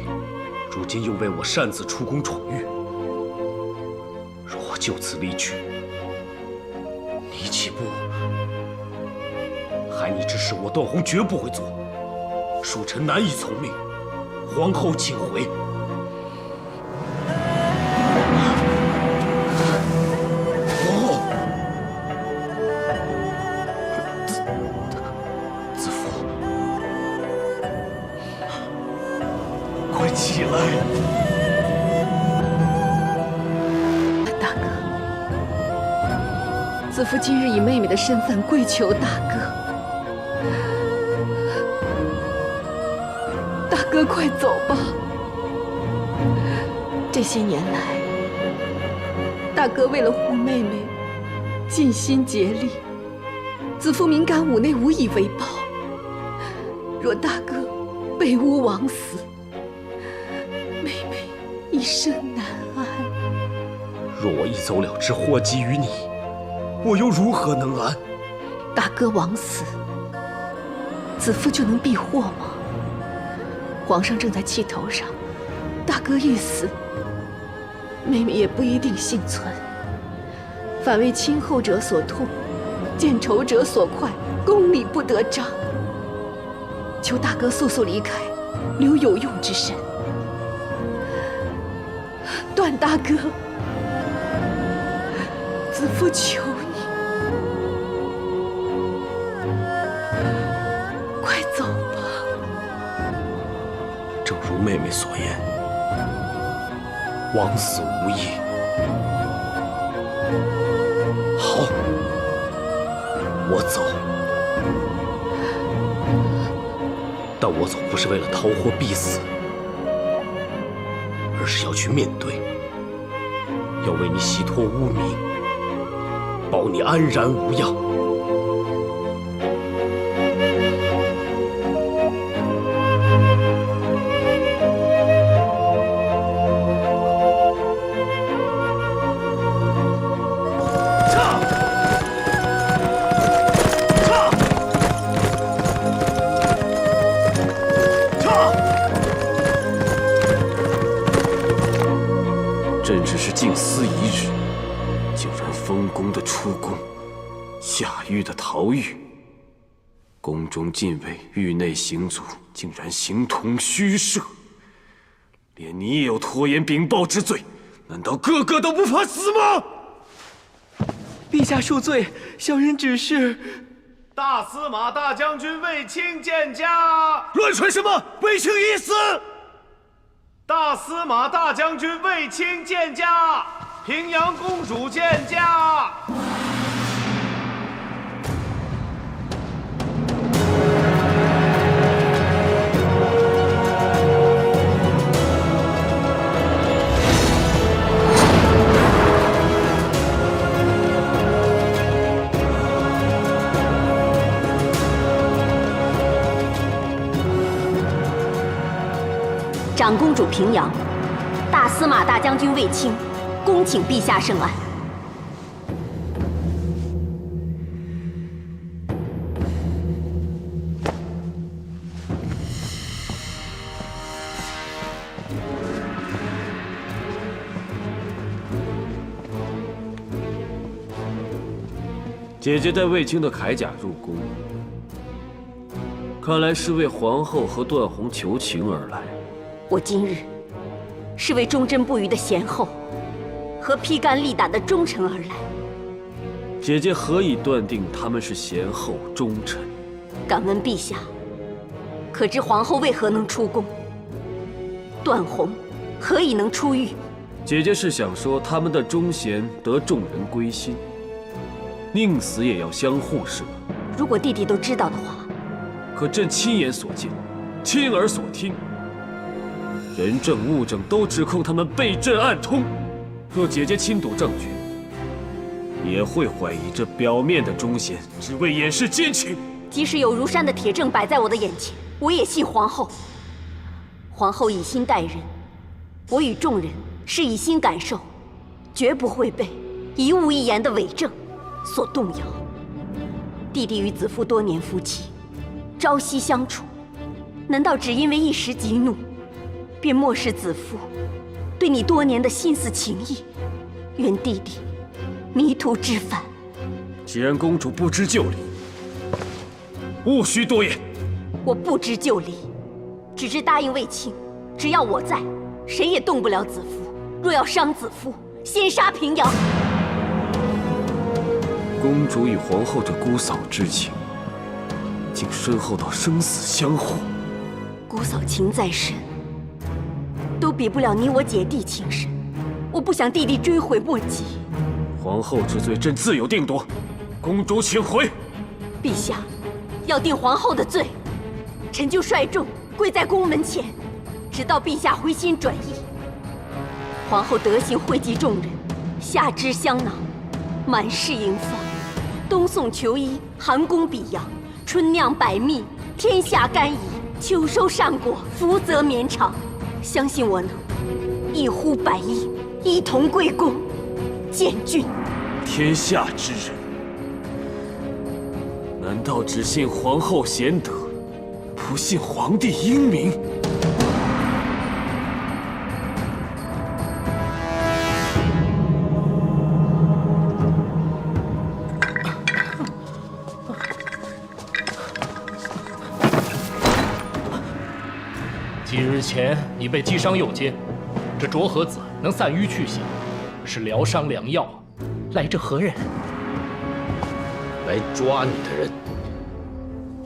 如今又为我擅自出宫闯狱，若我就此离去，你岂不害你之事？我段宏绝不会做，恕臣难以从命。皇后请回。皇后，子父，快起来！大哥，子父今日以妹妹的身份跪求大哥，大哥快走吧。这些年来，大哥为了护妹妹，尽心竭力，子父敏感五内无以为报。若大哥被诬枉死，妹妹一生难安。若我一走了之，祸及于你，我又如何能安？大哥枉死，子父就能避祸吗？皇上正在气头上，大哥一死，妹妹也不一定幸存。反为亲厚者所痛，见仇者所快，公理不得彰。求大哥速速离开，留有用之身。段大哥，子父求你，快走吧。正如妹妹所言，枉死无益。好，我走。但我走不是为了逃活避死，而是要去面对，要为你洗脱污名，保你安然无恙。朕只是静思一日，竟然封公的出宫，下狱的逃狱，宫中禁卫、狱内行卒竟然形同虚设，连你也有拖延禀报之罪，难道个个都不怕死吗？陛下恕罪，小人只是……大司马大将军卫青见驾！乱传什么？卫青已死！大司马大将军卫青见驾！平阳公主见驾！长公主平阳，大司马大将军卫青，恭请陛下圣安。姐姐带卫青的铠甲入宫，看来是为皇后和段宏求情而来。我今日是为忠贞不渝的贤后和披肝沥胆的忠臣而来。姐姐何以断定他们是贤后忠臣？敢问陛下，可知皇后为何能出宫？段宏何以能出狱？姐姐是想说他们的忠贤得众人归心，宁死也要相护是吗？如果弟弟都知道的话，可朕亲眼所见，亲耳所听，人证物证都指控他们背朕暗通。若姐姐亲睹证据，也会怀疑这表面的忠贤只为掩饰奸情。即使有如山的铁证摆在我的眼前，我也信皇后。皇后以心待人，我与众人是以心感受，绝不会被一物一言的伪证所动摇。弟弟与子父多年夫妻，朝夕相处，难道只因为一时激怒，便漠视子父对你多年的心思情谊？愿弟弟迷途知返。既然公主不知就理，勿需多言。我不知就理，只知答应卫青，只要我在，谁也动不了子父。若要伤子父，先杀平阳。公主与皇后这姑嫂之情，竟深厚到生死相护。姑嫂情再深，都比不了你我姐弟情深。我不想弟弟追悔莫及。皇后之罪，朕自有定夺。公主请回。陛下，要定皇后的罪，臣就率众跪在宫门前，直到陛下回心转意。皇后德行惠及众人，夏之香囊，满室迎放；冬送裘衣，寒宫比阳；春酿百蜜，天下甘饴；秋收善果，福泽绵长。相信我能一呼百应，一同归宫，见君。天下之人，难道只信皇后贤德，不信皇帝英明？几日前你被击伤右肩，这浊河子能散瘀去血，是疗伤良药。来者何人？来抓你的人。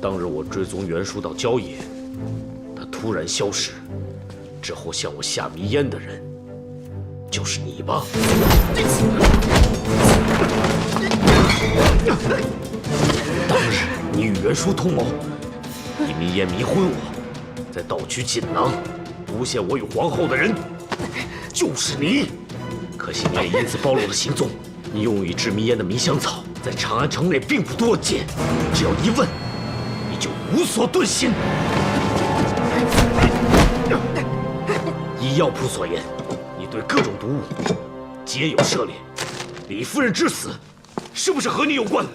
当日我追踪袁术到郊野，他突然消失，之后向我下迷烟的人，就是你吧？当日你与袁术通谋，以迷烟迷昏我，再盗取锦囊，诬陷我与皇后的人，就是你。可惜你也因此暴露了行踪。你用以制迷烟的迷香草，在长安城内并不多见，只要一问，你就无所遁形。依药铺所言，你对各种毒物皆有涉猎。李夫人之死，是不是和你有关？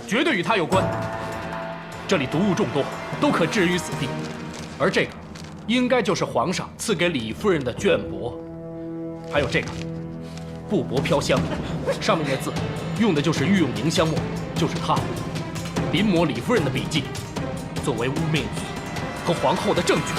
绝对与他有关。这里毒物众多，都可置于死地，而这个，应该就是皇上赐给李夫人的绢帛。还有这个。布帛飘香，上面的字用的就是御用凝香墨，就是他临摹李夫人的笔迹，作为污蔑你和皇后的证据。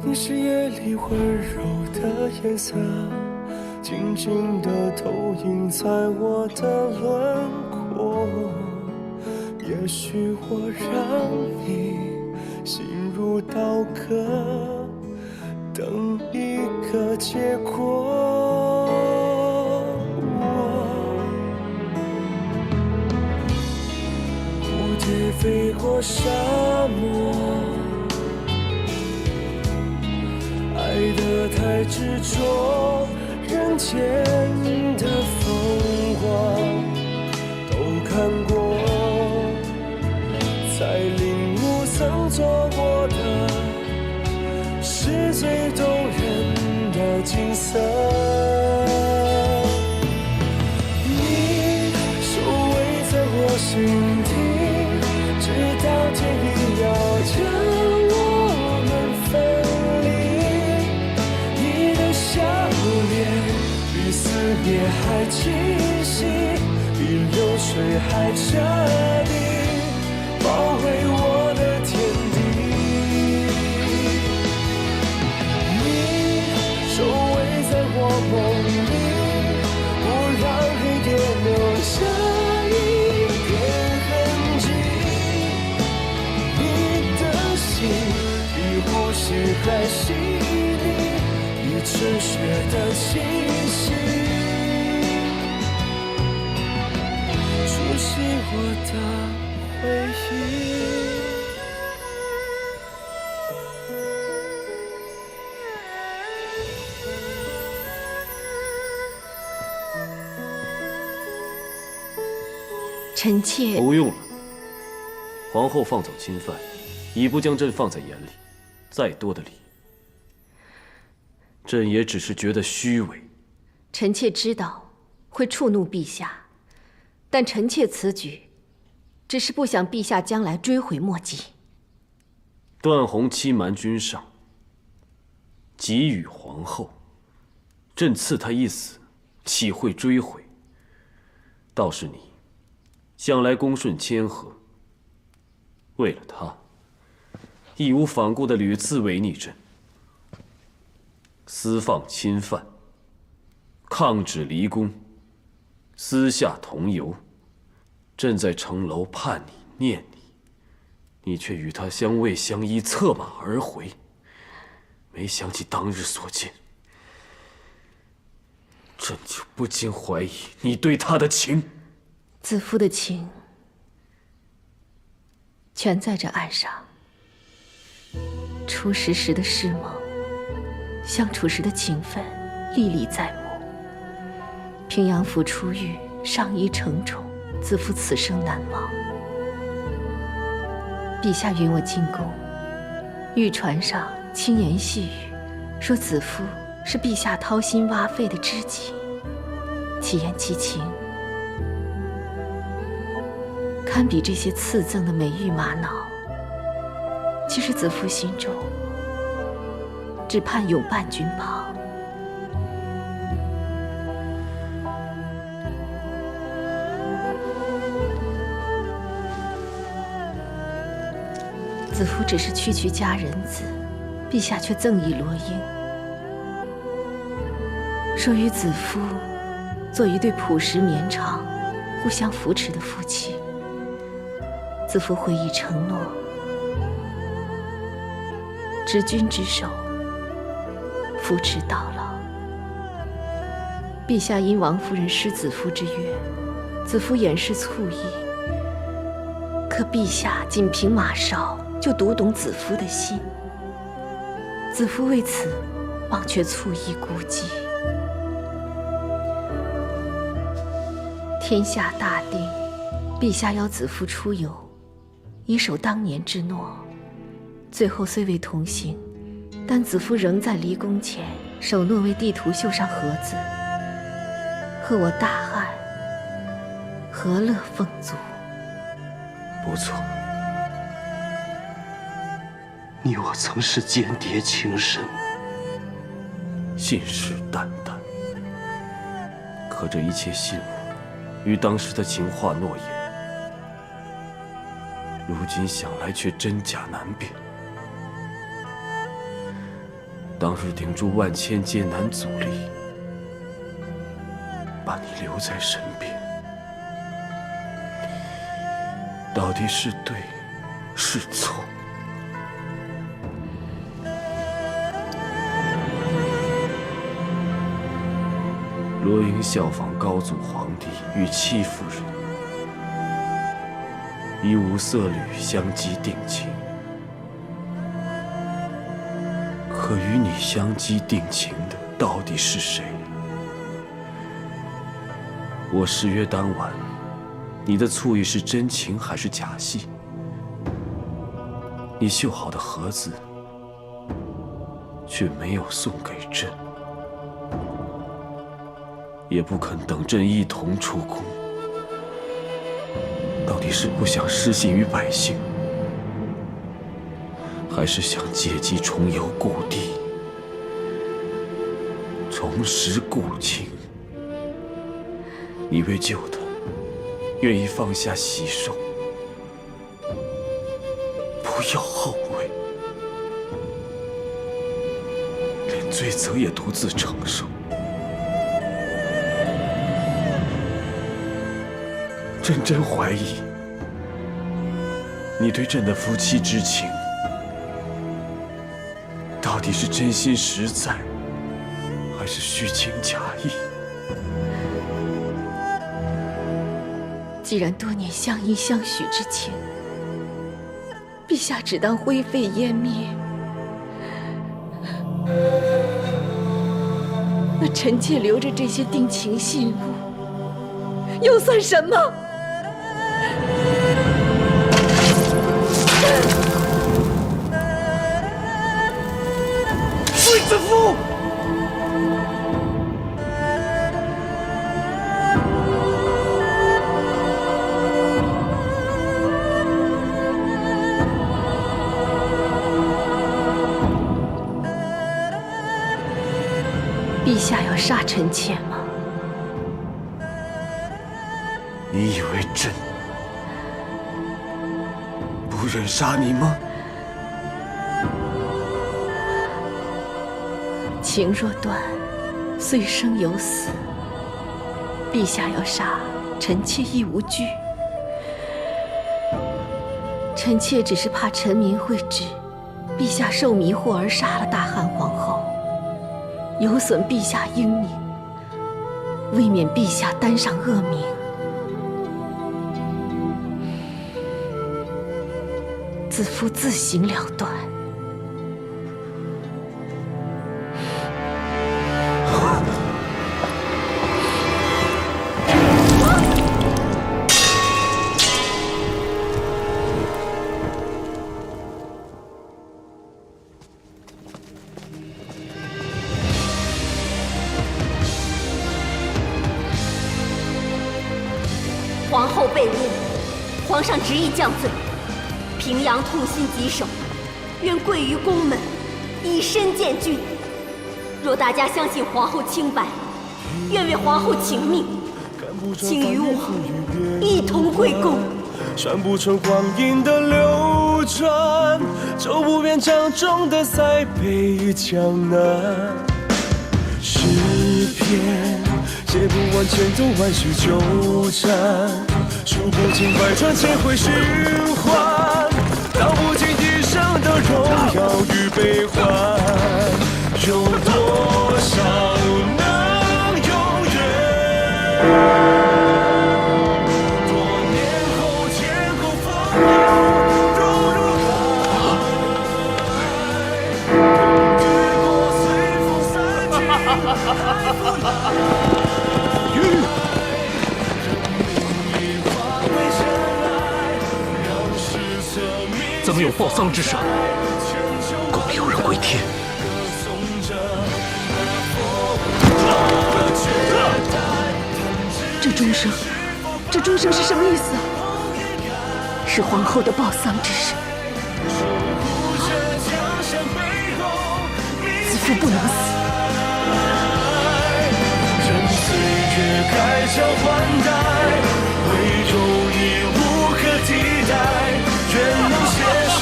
你是夜里温柔的颜色，静静地投影在我的轮廓。也许我让你心如刀割，等一个结果。蝴蝶飞过沙漠，爱得太执着，人间的风光都看过，才领悟曾做过的是最动人的景色。你守卫在我心底，直到天意要将我们分离。你的笑脸比思念还清晰，比流水还彻底，包围我的天地。你守卫在我梦里，不让黑夜留下一点痕迹。你的心比呼吸还细腻，比春雪的气息，触醒我的回忆。臣妾不用了。皇后放走亲犯，已不将朕放在眼里，再多的礼，朕也只是觉得虚伪。臣妾知道会触怒陛下，但臣妾此举，只是不想陛下将来追悔莫及。段宏欺瞒君上，给予皇后，朕赐他一死，岂会追悔？倒是你，向来恭顺谦和，为了他，义无反顾地屡次违逆朕，私放亲犯，抗旨离宫，私下同游。朕在城楼盼你念你，你却与他相偎相依，策马而回。没想起当日所见，朕就不禁怀疑你对他的情。子夫的情，全在这岸上。初识时的誓盟，相处时的情分，历历在目。平阳府出狱，上衣承宠，子夫此生难忘。陛下允我进宫，御船上轻言细语，说子夫是陛下掏心挖肺的知己，其言其情，堪比这些赐赠的美玉玛瑙。其实子夫心中只盼永伴君旁。子夫只是区区佳人子，陛下却赠以罗缨，说与子夫做一对朴实绵长、互相扶持的夫妻。子夫会意承诺，执君之手，扶持到老。陛下因王夫人失子夫之约，子夫掩饰醋意。可陛下仅凭马韶就读懂子夫的心，子夫为此忘却醋意孤寂。天下大定，陛下邀子夫出游，以守当年之诺。最后虽未同行，但子夫仍在离宫前守诺为地图绣上盒子，和我大汉和乐凤足。不错，你我曾是间谍情深，信誓旦旦。可这一切信物与当时的情话诺言，如今想来却真假难辨。当日顶住万千艰难阻力，留在身边，到底是对是错？罗莹效仿高祖皇帝与戚夫人，以五色缕相机定情。可与你相机定情的到底是谁？我誓约当晚，你的醋意是真情还是假戏？你绣好的盒子，却没有送给朕，也不肯等朕一同出宫。到底是不想失信于百姓，还是想借机重游故地，重拾故情？你为救他，愿意放下喜寿，不要后悔，连罪责也独自承受。朕真怀疑，你对朕的夫妻之情，到底是真心实在，还是虚情假意？既然多年相依相许之情，陛下只当灰飞烟灭，那臣妾留着这些定情信物，又算什么？卫子夫！陛下要杀臣妾吗？你以为朕不忍杀你吗？情若断，虽生有死。陛下要杀臣妾亦无惧。臣妾只是怕臣民会指陛下受迷惑而杀了大汉皇后，有损陛下英名，未免陛下担上恶名。子夫自行了断。皇后被诬，皇上执意降罪。平阳痛心疾首，愿跪于宫门，以身荐君。若大家相信皇后清白，愿为皇后请命，请与我一同归宫。算不穿光阴的流转，走不遍江中的塞北江南。诗篇写不完千头万绪纠缠，数不尽百转千回循环，道不尽一生的荣耀与悲欢。有多少能永远？怎么有报丧之声？宫里有人归天。这钟声是什么意思啊？是皇后的报丧之声。子夫不能死。开枪换代，唯有你无可替代。愿能携手，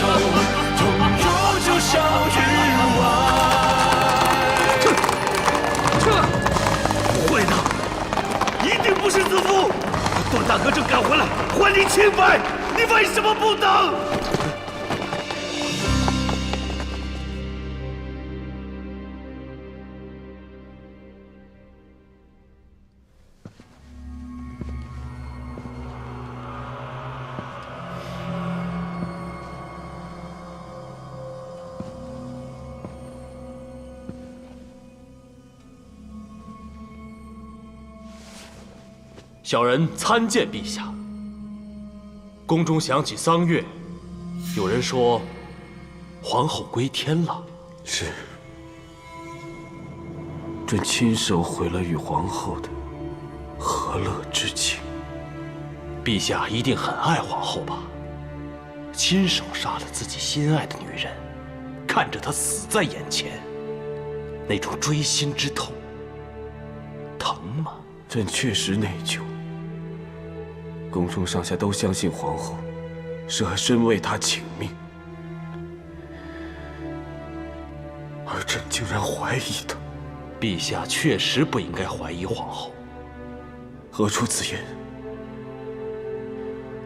同入九霄云外。不会的，一定就赶回来，还你清白！你为什么不等？小人参见陛下。宫中响起丧乐，有人说皇后归天了。是，朕亲手毁了与皇后的和乐之情。陛下一定很爱皇后吧？亲手杀了自己心爱的女人，看着她死在眼前，那种锥心之痛，疼吗？朕确实内疚。宫中上下都相信皇后舍身为她请命，而朕竟然怀疑她。陛下确实不应该怀疑皇后。何出此言？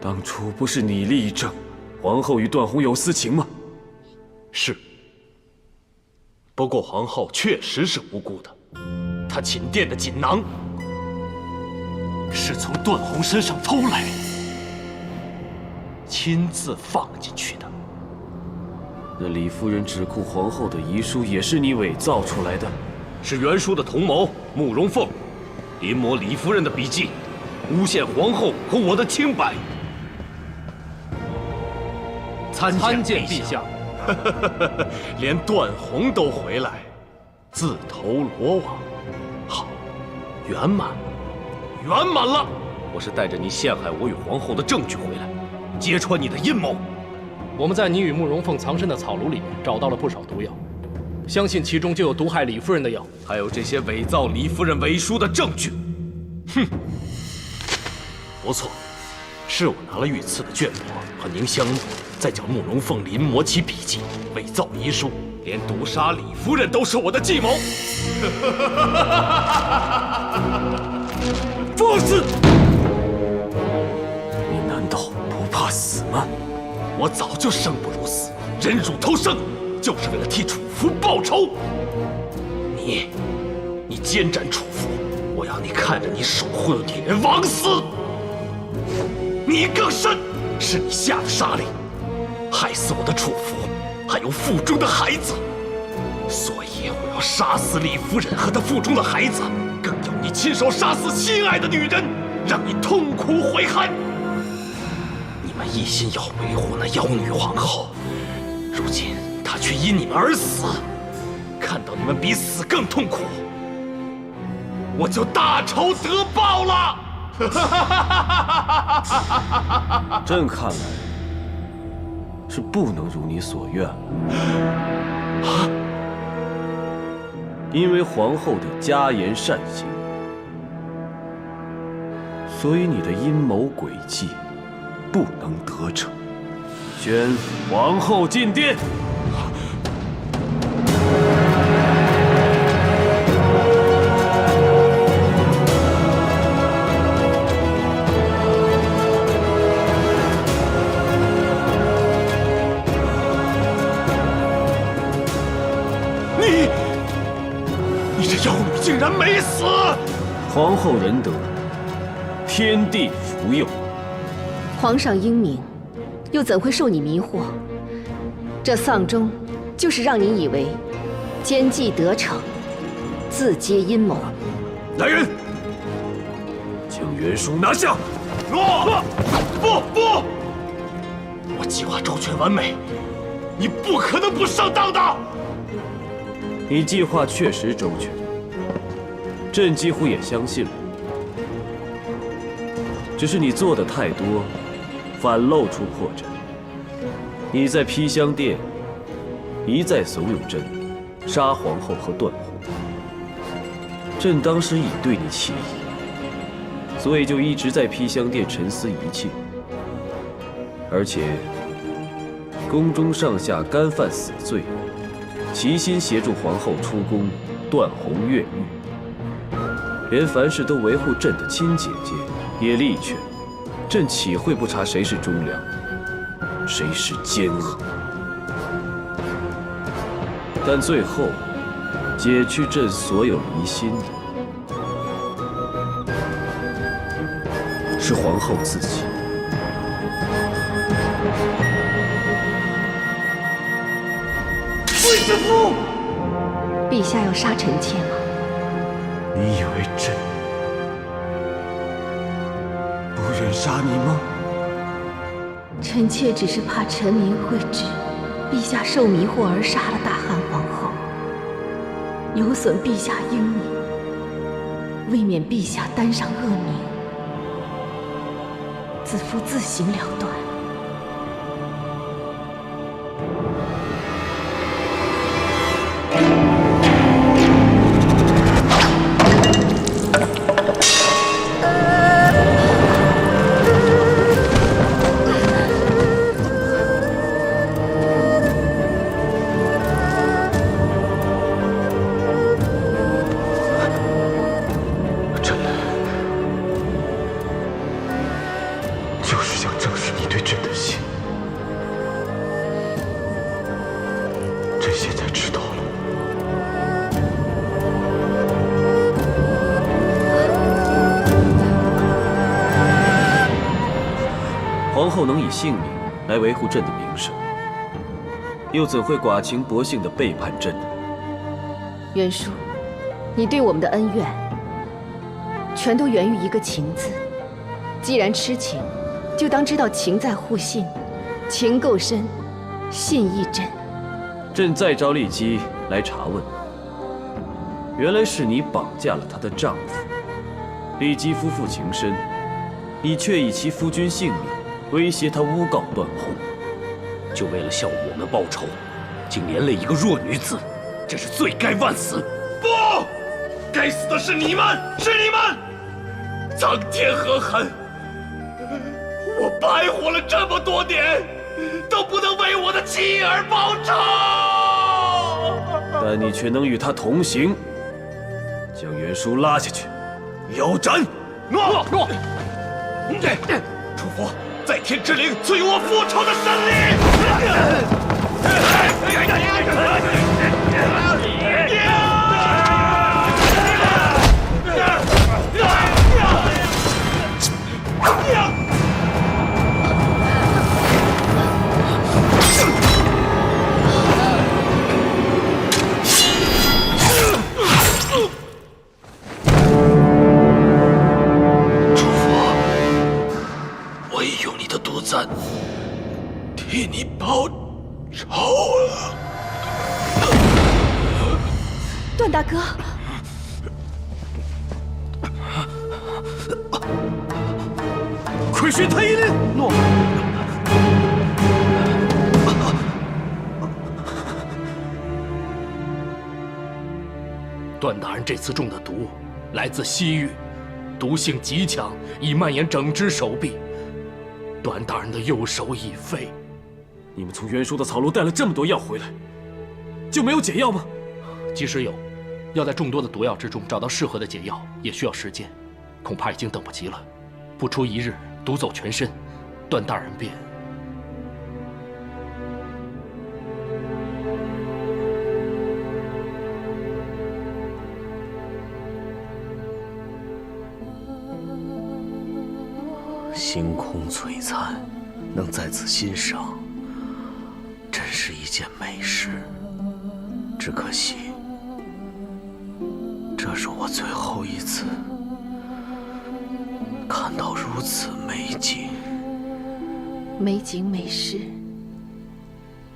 当初不是你立证皇后与段宏有私情吗？是。不过皇后确实是无辜的，她寝殿的锦囊是从段宏身上偷来的，亲自放进去的。那李夫人指控皇后的遗书也是你伪造出来的？是袁术的同谋慕容凤临摹李夫人的笔记，诬陷皇后和我的清白。参见陛下。连段宏都回来，自投罗网，好，圆满，圆满了！我是带着你陷害我与皇后的证据回来，揭穿你的阴谋。我们在你与慕容凤藏身的草庐里面找到了不少毒药，相信其中就有毒害李夫人的药，还有这些伪造李夫人伪书的证据。哼，不错，是我拿了御赐的绢帛和凝香露，再叫慕容凤临摹其笔记，伪造遗书，连毒杀李夫人都是我的计谋。放肆！你难道不怕死吗？我早就生不如死，忍辱偷生，就是为了替楚服报仇。你奸斩楚服，我要你看着你守护的女人枉死。你更甚，是你下的杀令，害死我的楚服，还有腹中的孩子。所以我要杀死李夫人和她腹中的孩子，更要你亲手杀死心爱的女人，让你痛苦悔恨。你们一心要维护那妖女皇后，如今她却因你们而死，看到你们比死更痛苦，我就大仇得报了。朕看来是不能如你所愿了。因为皇后的加言善行，所以你的阴谋诡计不能得逞。宣皇后进殿。你这妖女竟然没死！皇后仁德，天地福佑。皇上英明，又怎会受你迷惑？这丧钟就是让你以为奸计得逞，自揭阴谋。来人，将袁术拿下！不！我计划周全完美，你不可能不上当的。你计划确实周全，朕几乎也相信了。只是你做的太多，反露出破绽。你在披香殿一再怂恿朕杀皇后和段宏，朕当时已对你起疑，所以就一直在披香殿沉思一切。而且宫中上下干犯死罪，齐心协助皇后出宫，段宏越狱，连凡事都维护朕的亲姐姐也力劝，朕岂会不查谁是忠良，谁是奸恶？但最后解去朕所有疑心的，是皇后自己。卫子夫，陛下要杀臣妾吗？你以为朕不忍杀你吗？臣妾只是怕臣民会指陛下受迷惑而杀了大汉皇后，有损陛下英名，未免陛下担上恶名，子夫自行了断。皇后能以性命来维护朕的名声，又怎会寡情薄幸地背叛朕呢？袁叔，你对我们的恩怨，全都源于一个“情”字。既然痴情，就当知道情在互信，情够深，信亦真。朕再召丽姬来查问，原来是你绑架了她的丈夫。丽姬夫妇情深，你却以其夫君性命威胁他诬告段后，就为了向我们报仇，竟连累一个弱女子，这是罪该万死！不，该死的是你们，是你们！苍天何痕！我白活了这么多年，都不能为我的妻儿报仇！但你却能与他同行，将袁叔拉下去，腰斩！诺！主佛，在天之灵赐予我复仇的神力！替你报仇了，段大哥。快宣太医令！诺。段大人这次中的毒来自西域，毒性极强，已蔓延整只手臂。段大人的右手已废。你们从袁叔的草庐带了这么多药回来，就没有解药吗？即使有，要在众多的毒药之中找到适合的解药，也需要时间，恐怕已经等不及了。不出一日，毒走全身，段大人便……星空璀璨，能在此欣赏，真是一件美事。只可惜，这是我最后一次看到如此美景。美景美事，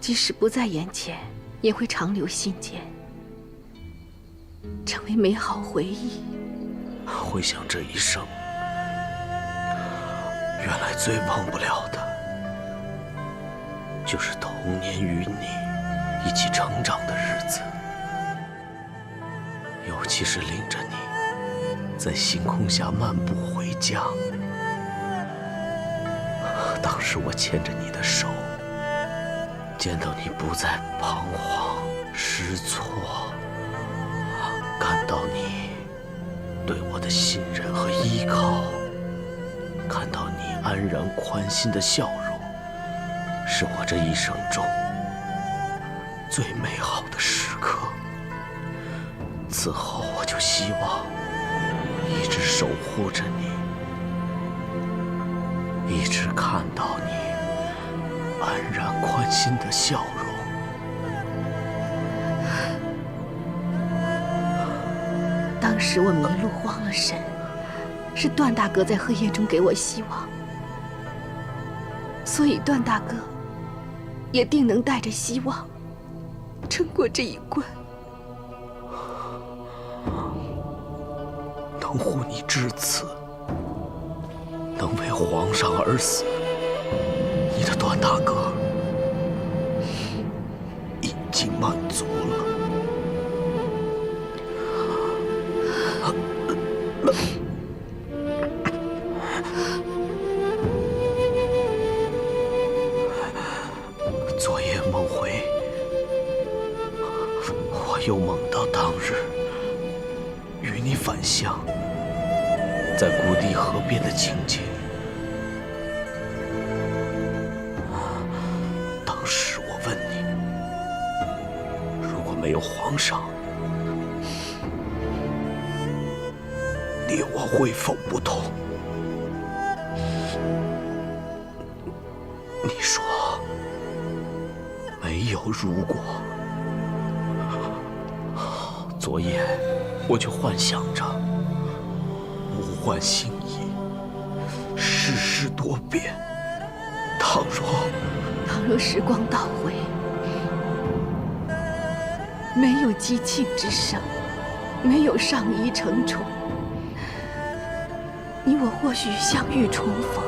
即使不在眼前，也会长留心间，成为美好回忆。回想这一生，原来最忘不了的，就是童年与你一起成长的日子，尤其是领着你在星空下漫步回家。当时我牵着你的手，见到你不再彷徨失措，感到你对我的信任和依靠，看到你安然宽心的笑容，是我这一生中最美好的时刻。此后我就希望一直守护着你，一直看到你安然宽心的笑容。当时我迷路慌了神，是段大哥在黑夜中给我希望，所以段大哥也定能带着希望撑过这一关。能护你至此，能为皇上而死，你的段大哥已经满足了。昨夜梦回，我又梦到当日与你返乡，在谷地河边的情景。当时我问你，如果没有皇上，你我会否不同？你说没有如果。昨夜我就幻想着物换星移，世事多变。倘若时光倒回，没有姬庆之声，没有上衣承宠，你我或许相遇重逢，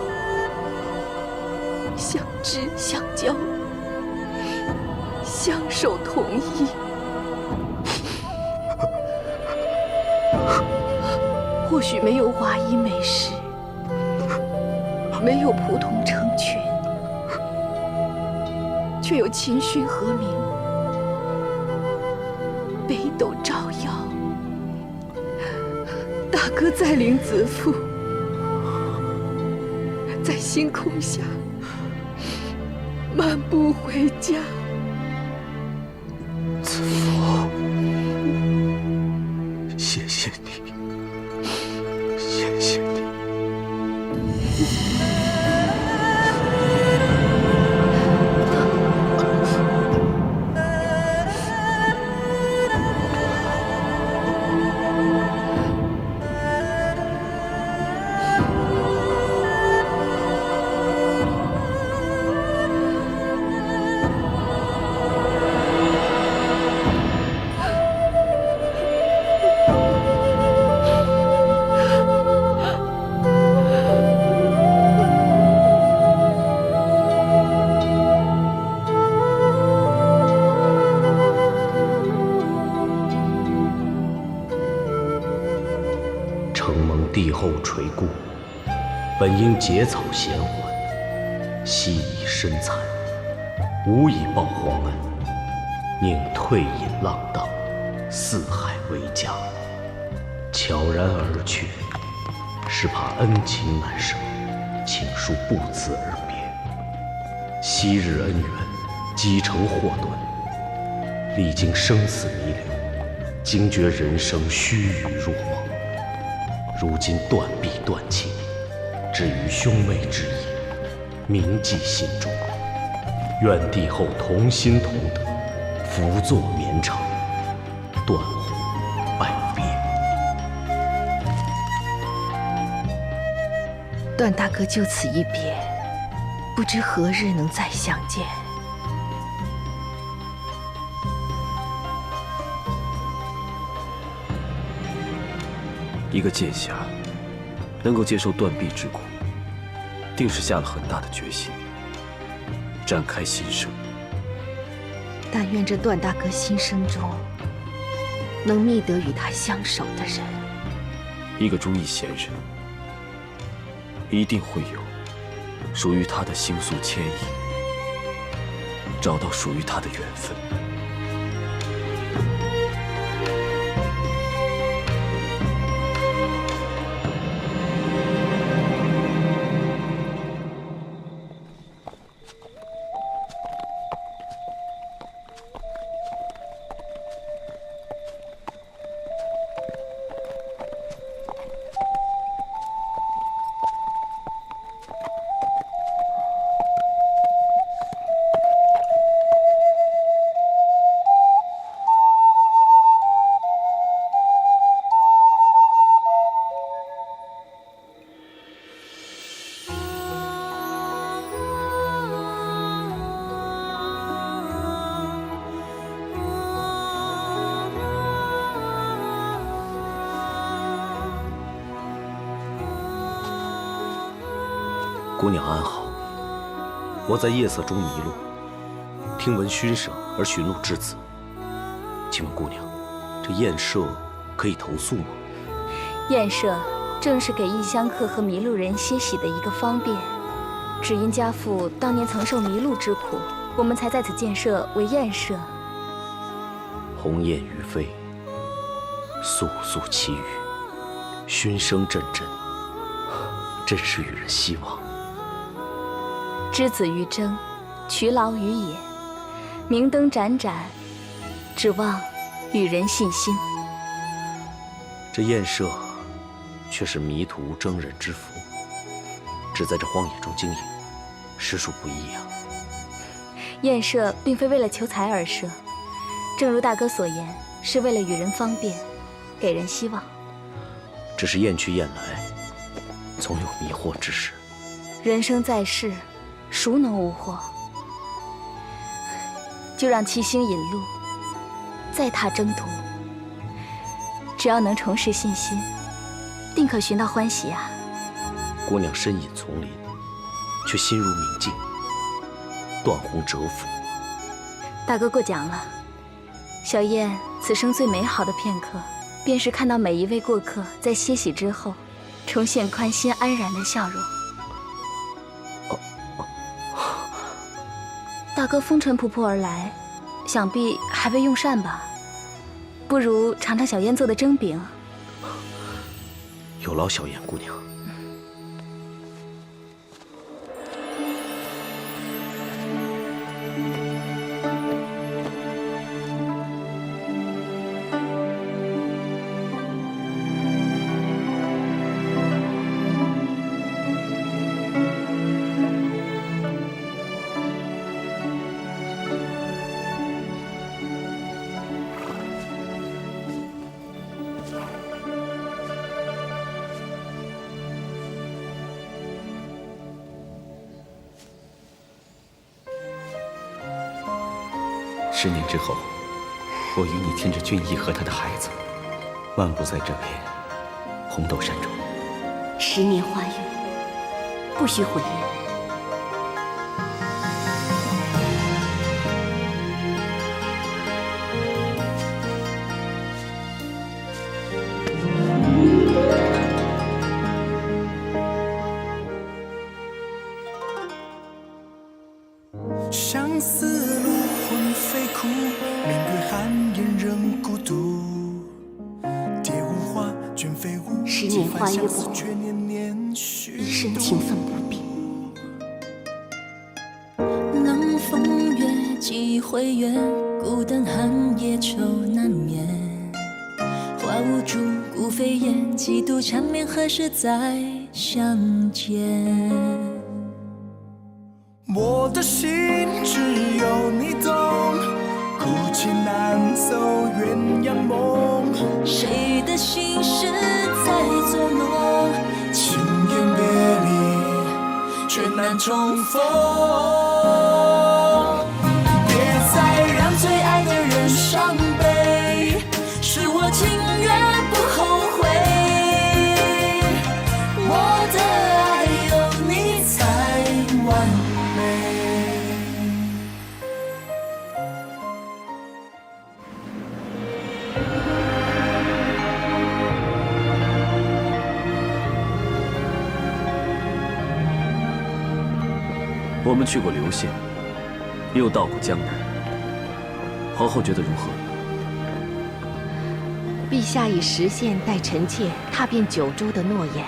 相知相交，相守同衣。或许没有华衣美食，没有仆童成群，却有琴勋和鸣，北斗照耀。大哥再领子父，在星空下漫步回家。子父，谢谢你。谢谢你。帝后垂顾，本应结草衔环，惜以身残，无以报皇恩，宁退隐浪荡，四海为家。悄然而去，是怕恩情难舍，情书不辞而别。昔日恩怨，积成祸端，历经生死弥留，惊觉人生须臾若梦。如今断臂断情，至于兄妹之义，铭记心中。愿帝后同心同德，福作绵长，断乎拜别。段大哥就此一别，不知何日能再相见。一个剑侠能够接受断臂之苦，定是下了很大的决心，展开新生。但愿这段大哥心声中能觅得与他相守的人。一个忠义贤人，一定会有属于他的星宿牵引，找到属于他的缘分。姑娘安好。我在夜色中迷路，听闻嘘声而寻路至此。请问姑娘，这宴社可以投宿吗？宴社正是给异乡客和迷路人歇息的一个方便。只因家父当年曾受迷路之苦，我们才在此建设为宴社。鸿雁于飞，簌簌其语，熏声阵阵，真是与人希望。之子于征，劬劳于野，明灯盏盏，指望与人信心。这宴社却是迷途征人之福，只在这荒野中经营，实属不易啊。宴社并非为了求财而设，正如大哥所言，是为了与人方便，给人希望。只是雁去雁来，总有迷惑之时。人生在世，孰能无惑？就让七星引路，再踏征途。只要能重拾信心，定可寻到欢喜啊！姑娘身隐丛林，却心如明镜，断鸿蛰伏。大哥过奖了。小燕此生最美好的片刻，便是看到每一位过客在歇息之后，重现宽心安然的笑容。大哥风尘仆仆而来，想必还未用膳吧？不如尝尝小燕做的蒸饼。有劳小燕姑娘。10年之后，我与你牵着俊逸和他的孩子，漫步在这片红豆山中。10年花月，不需回忆。相思路魂飞苦，明月寒烟仍孤独。蝶舞花，卷飞舞，10年花月不似却年年一生情分不变。冷风月，几回圆，孤灯寒夜愁难眠。花无主，孤飞燕，几度缠绵，何时再相见？我的心只有你懂，孤寂难走鸳鸯梦。谁的心事在作弄？轻言别离，却难重逢。别再让最爱的人伤悲，是我情愿不后悔。我的爱有你才完美。我们去过流县，又到过江南，皇后觉得如何？陛下已实现带臣妾踏遍9州的诺言，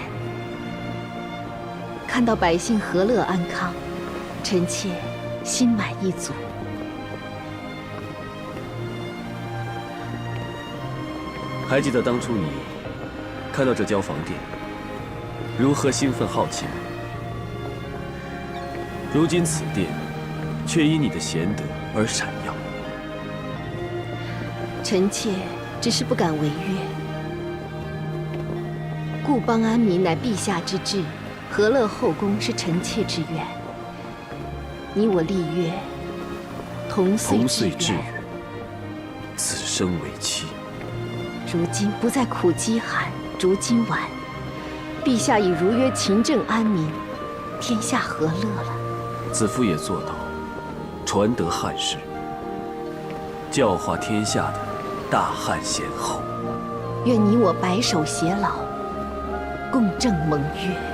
看到百姓和乐安康，臣妾心满意足。还记得当初你看到这交房殿，如何兴奋好奇吗？如今此殿却因你的贤德而闪耀。臣妾只是不敢违约。故邦安民乃陛下之志，和乐后宫是臣妾之愿。你我立约，同岁至远，此生为妻。如今不再苦饥寒，逐今晚，陛下已如约勤政安民，天下和乐了。子夫也做到，传德汉室，教化天下的大汉贤后。愿你我白首偕老，共正盟约。